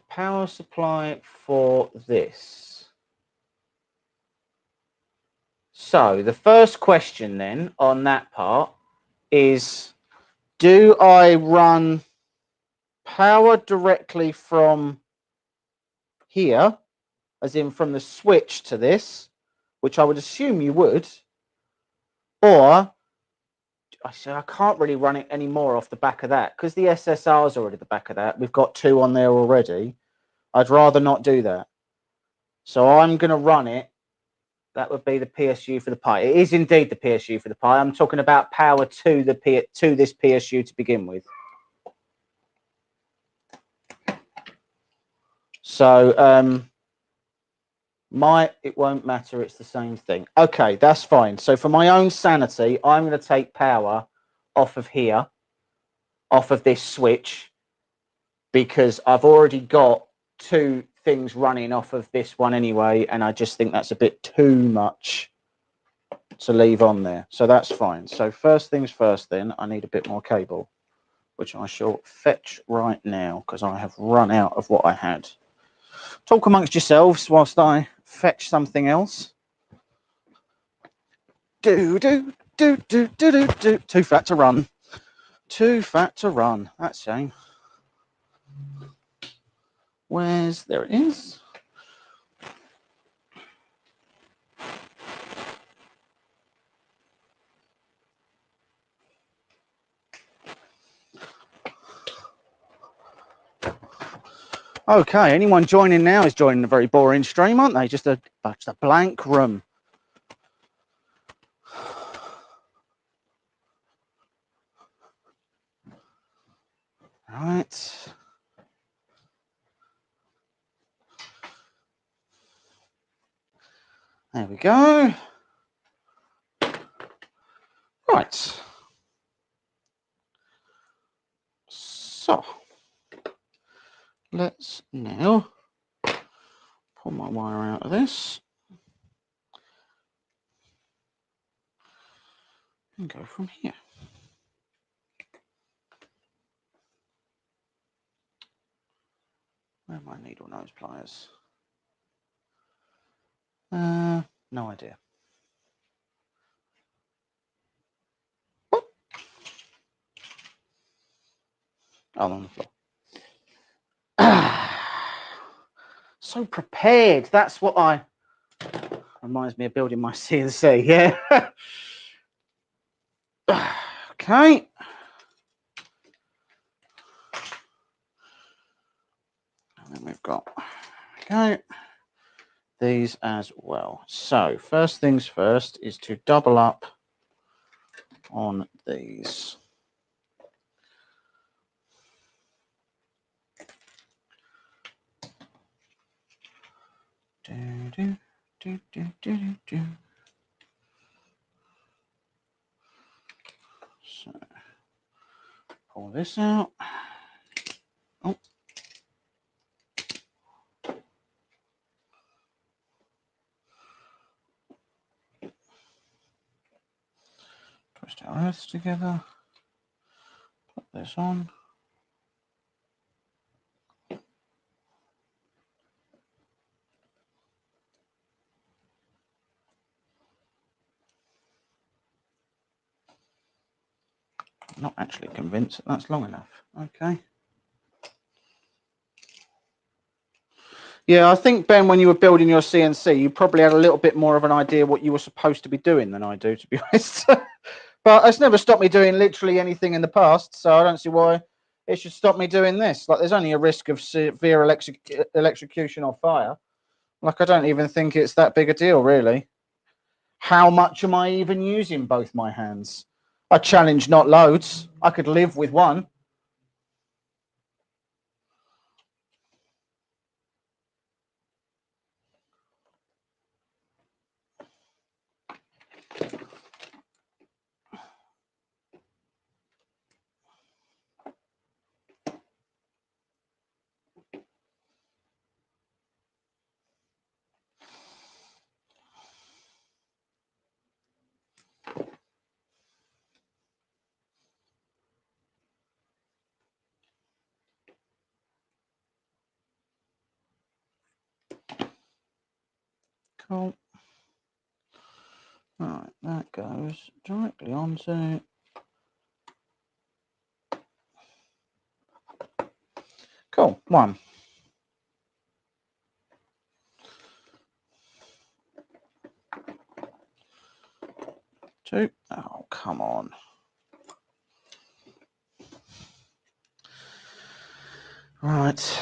power supply for this. So the first question then on that part is, do I run power directly from here, as in from the switch to this, which I would assume you would, or I say I can't really run it anymore off the back of that because the SSR is already at the back of that. We've got 2 on there already. I'd rather not do that. So I'm going to run it. That would be the PSU for the Pi. It is indeed the PSU for the Pi. I'm talking about power to this PSU to begin with. So it won't matter. It's the same thing. Okay, that's fine. So for my own sanity, I'm going to take power off of here, off of this switch, because I've already got 2 things running off of this one anyway, and I just think that's a bit too much to leave on there. So that's fine. So first things first then, I need a bit more cable, which I shall fetch right now because I have run out of what I had. Talk amongst yourselves whilst I fetch something else. Too fat to run. Too fat to run. That's a shame. There it is. Okay, anyone joining now is joining a very boring stream, aren't they? Just a blank room. Right. There we go. Right. So, let's now pull my wire out of this and go from here. Where are my needle nose pliers? No idea. Oh, on the floor. So prepared. That's what reminds me of building my CNC. Yeah. Okay. And then we've got these as well. So first things first is to double up on these. So pull this out. Oh. Twist our earths together. Put this on. I'm not actually convinced that that's long enough. Okay. Yeah, I think, Ben, when you were building your CNC, you probably had a little bit more of an idea what you were supposed to be doing than I do, to be honest. But it's never stopped me doing literally anything in the past, so I don't see why it should stop me doing this. Like, there's only a risk of severe electrocution or fire. Like, I don't even think it's that big a deal, really. How much am I even using both my hands? I challenge not loads. I could live with one. Cool. That goes directly onto. Cool. 1. 2. Oh, come on. Right.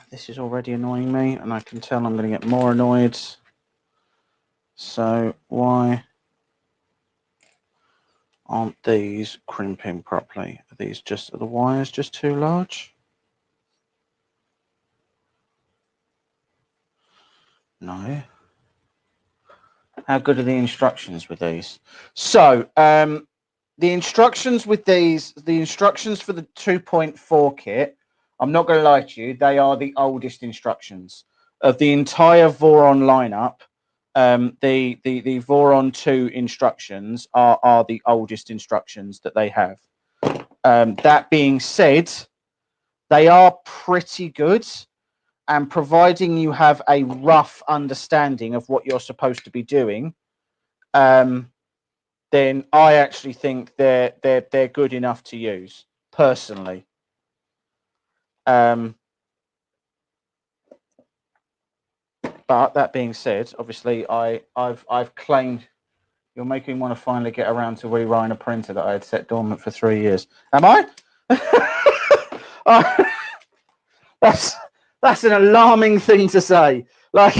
This is already annoying me, and I can tell I'm going to get more annoyed. So why aren't these crimping properly? Are the wires just too large? No. How good are the instructions with these? So, the instructions with these, the instructions for the 2.4 kit, I'm not going to lie to you, they are the oldest instructions of the entire Voron lineup. The Voron 2 instructions are the oldest instructions that they have. That being said, they are pretty good, and providing you have a rough understanding of what you're supposed to be doing, then I actually think they're good enough to use personally. But that being said, obviously I've claimed. You're making me want to finally get around to rewriting a printer that I had set dormant for 3 years. Am I? That's an alarming thing to say. Like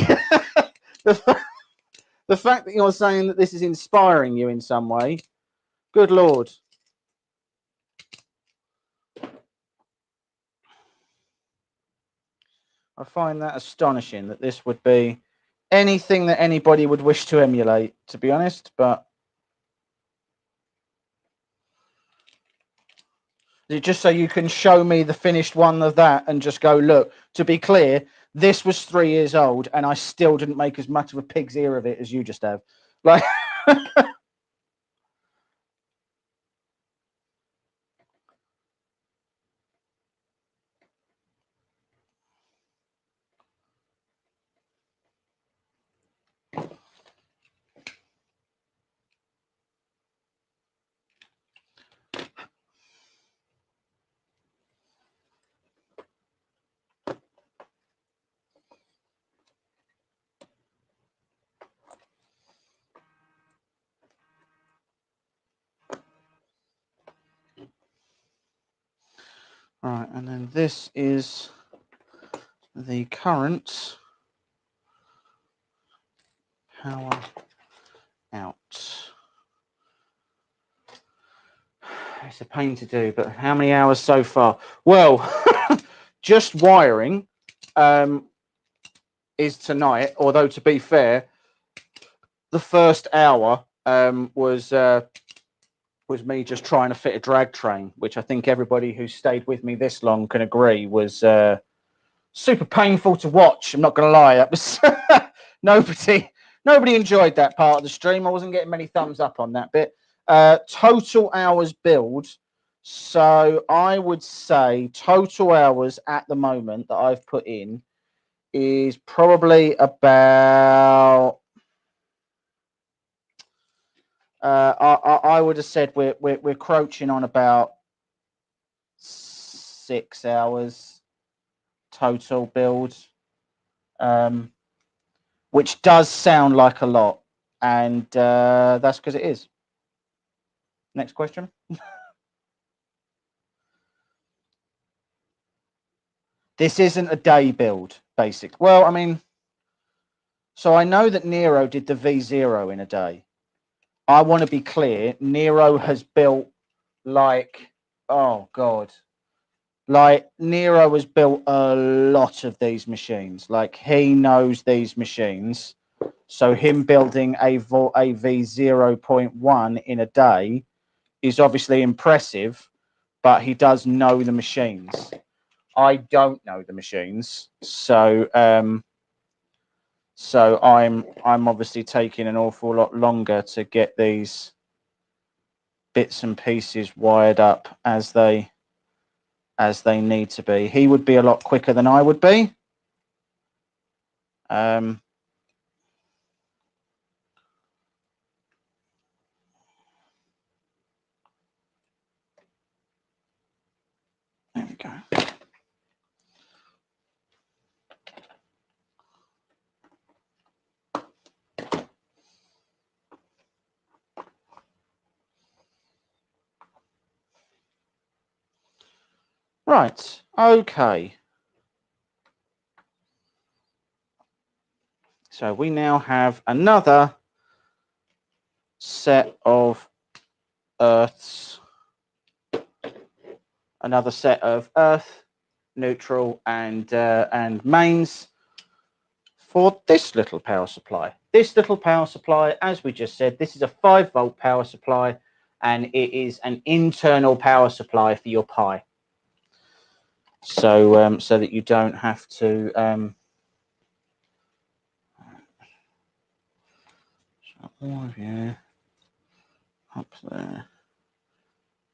the fact that you're saying that this is inspiring you in some way. Good Lord. I find that astonishing that this would be anything that anybody would wish to emulate, to be honest, but just so you can show me the finished one of that and just go, look, to be clear, this was 3 years old and I still didn't make as much of a pig's ear of it as you just have. Like, right, and then this is the current power out. It's a pain to do, but how many hours so far? Well, just wiring is tonight, although to be fair, the first hour was me just trying to fit a drag train, which I think everybody who stayed with me this long can agree was super painful to watch. I'm not going to lie. That was nobody enjoyed that part of the stream. I wasn't getting many thumbs up on that bit. Total hours build. So I would say total hours at the moment that I've put in is probably about. I would have said we're crouching on about 6 hours total build, which does sound like a lot, and that's because it is. Next question. This isn't a day build, basic. Well, I mean, so I know that Nero did the V0 in a day. I want to be clear. Nero has built like, oh God. Like, Nero has built a lot of these machines. Like, he knows these machines. So him building a V0.1 in a day is obviously impressive, but he does know the machines. I don't know the machines. So I'm obviously taking an awful lot longer to get these bits and pieces wired up as they need to be. He would be a lot quicker than I would be. go. Right, okay. So we now have another set of earths, earth, neutral, and mains for this little power supply. This little power supply, as we just said, this is a 5-volt power supply, and it is an internal power supply for your Pi. So, so that you don't have to all of you up there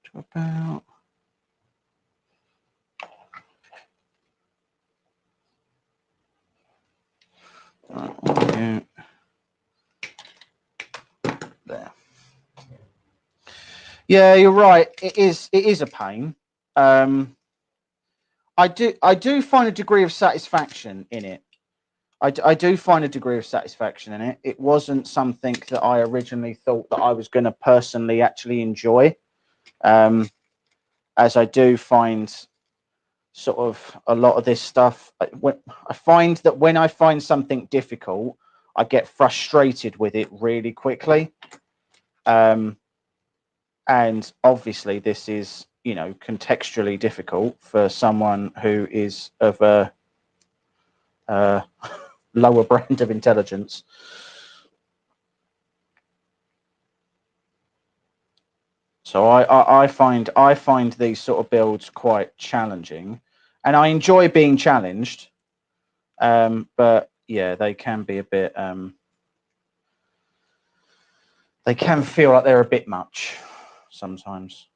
to about all of you there. Yeah, you're right. It is a pain. I do find a degree of satisfaction in it. I do find a degree of satisfaction in it. It wasn't something that I originally thought that I was going to personally actually enjoy, as I do find sort of a lot of this stuff. I find that when I find something difficult, I get frustrated with it really quickly. And obviously, this is, you know, contextually difficult for someone who is of a lower brand of intelligence. So I find these sort of builds quite challenging, and I enjoy being challenged. But yeah, they can be a bit. They can feel like they're a bit much sometimes.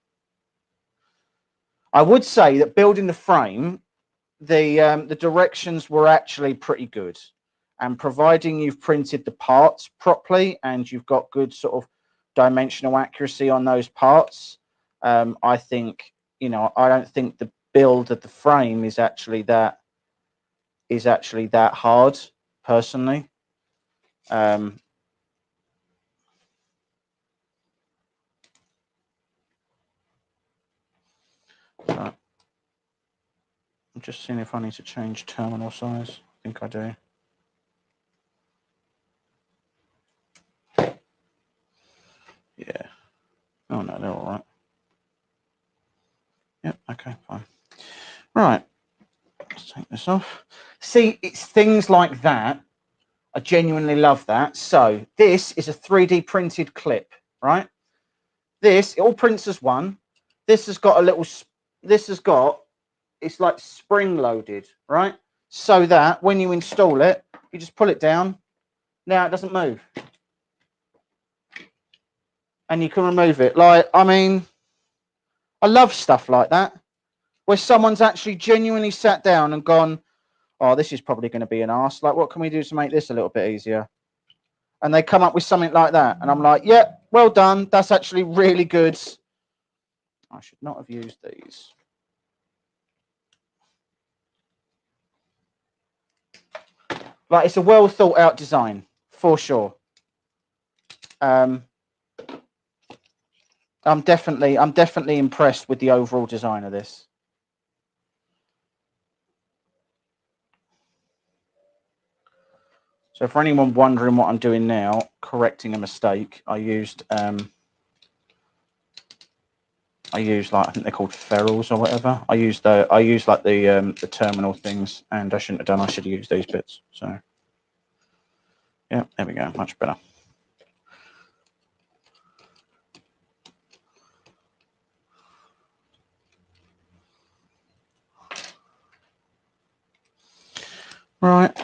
I would say that building the frame, the directions were actually pretty good, and providing you've printed the parts properly and you've got good sort of dimensional accuracy on those parts, I think, you know, I don't think the build of the frame is actually that hard personally. I'm just seeing if I need to change terminal size. I think I do. Yeah. Oh no, they're all right. Yep. Okay. Fine. Right. Let's take this off. See, it's things like that. I genuinely love that. So this is a 3D printed clip, right? This, it all prints as one. This has got a little, it's like spring loaded, right? So that when you install it, you just pull it down. Now it doesn't move. And you can remove it. Like, I mean, I love stuff like that, where someone's actually genuinely sat down and gone, oh, this is probably going to be an arse. Like, what can we do to make this a little bit easier? And they come up with something like that. And I'm like, yeah, well done. That's actually really good. I should not have used these. Like, it's a well thought out design for sure. I'm definitely impressed with the overall design of this. So for anyone wondering what I'm doing now, correcting a mistake, I used like, I think they're called ferrules or whatever. I used like the terminal things, and I shouldn't have done. I should have used these bits. So yeah, there we go, much better. Right.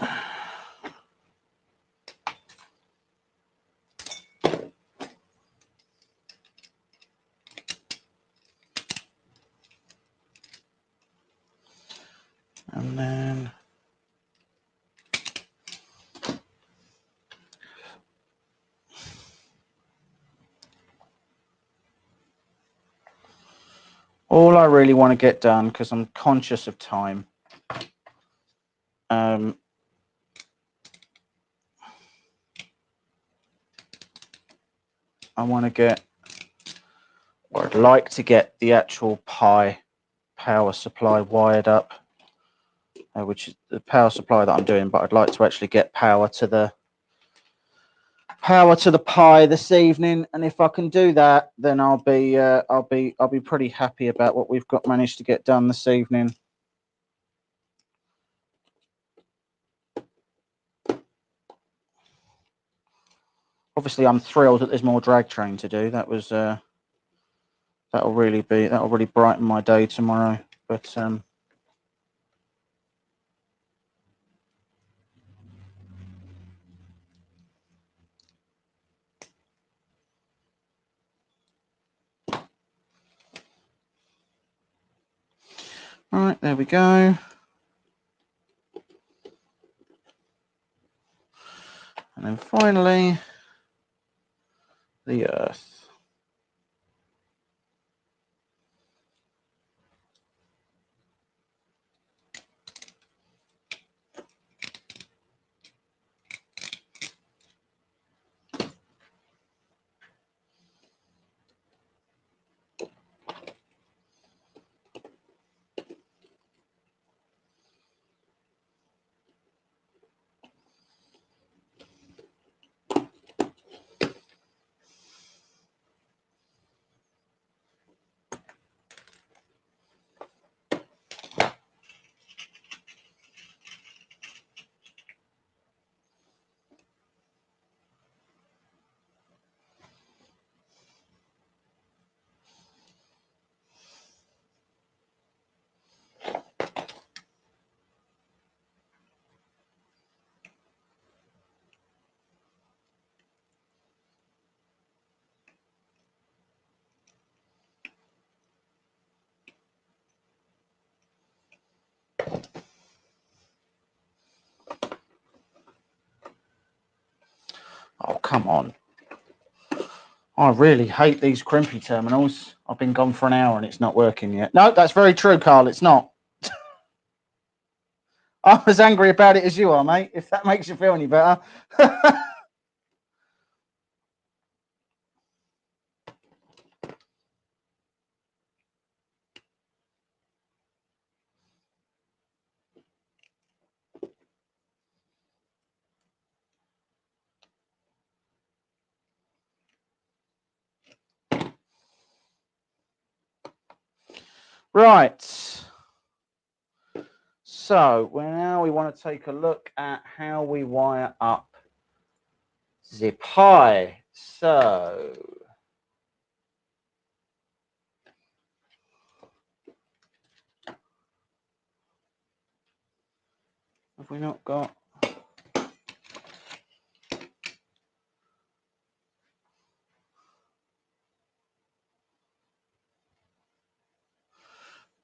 And then All I really want to get done, because I'm conscious of time, I want to get, or I'd like to get the actual Pi power supply wired up, which is the power supply that I'm doing, but I'd like to actually get power to the Pi this evening, and if I can do that, then I'll be pretty happy about what we've got managed to get done this evening. Obviously, I'm thrilled that there's more drag train to do. That was that'll really brighten my day tomorrow. But all right, there we go. And then finally, the Earth. Oh, come on. I really hate these crimpy terminals. I've been gone for an hour and it's not working yet. No, that's very true, Carl. It's not. I'm as angry about it as you are, mate, if that makes you feel any better. Right. So now we want to take a look at how we wire up the Pi. So have we not got?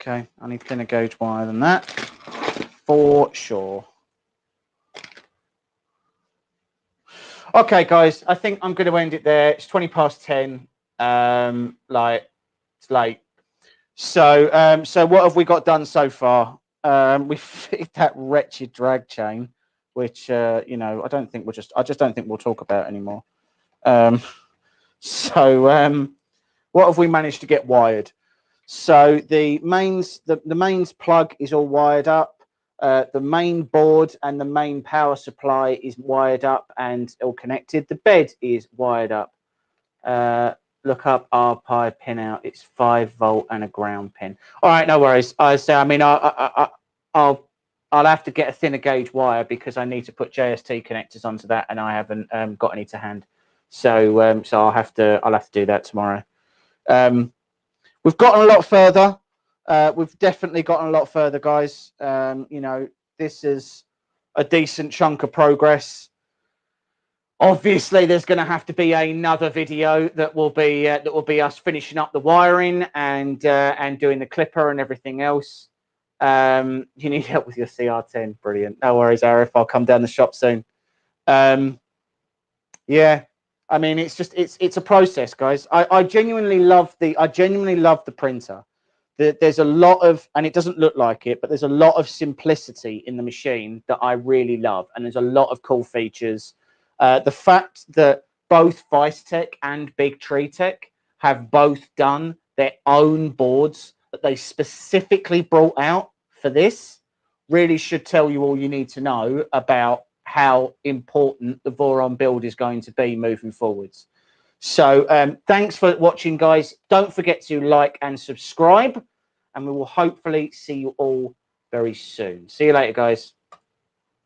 Okay, I need thinner gauge wire than that for sure. Okay, guys, I think I'm going to end it there. It's 20 past 10. Like it's late. So, so what have we got done so far? We fitted that wretched drag chain, which you know, I just don't think we'll talk about anymore. So, what have we managed to get wired? So the mains plug is all wired up. The main board and the main power supply is wired up and all connected. The bed is wired up. Look up our Pi pin out. It's 5 volt and a ground pin. All right, no worries. I'll have to get a thinner gauge wire because I need to put JST connectors onto that, and I haven't got any to hand. So so I'll have to do that tomorrow. We've gotten a lot further. We've definitely gotten a lot further, guys. You know, this is a decent chunk of progress. Obviously, there's going to have to be another video that will be us finishing up the wiring and doing the clipper and everything else. You need help with your CR10. Brilliant. No worries, Arif. I'll come down the shop soon. Yeah. I mean, it's a process, guys. I genuinely love the printer. there's a lot of, and it doesn't look like it, but there's a lot of simplicity in the machine that I really love, and there's a lot of cool features. The fact that both Vicetech and Big Tree Tech have both done their own boards that they specifically brought out for this really should tell you all you need to know about how important the Voron build is going to be moving forwards. So thanks for watching, guys. Don't forget to like and subscribe, and we will hopefully see you all very soon. See you later, guys.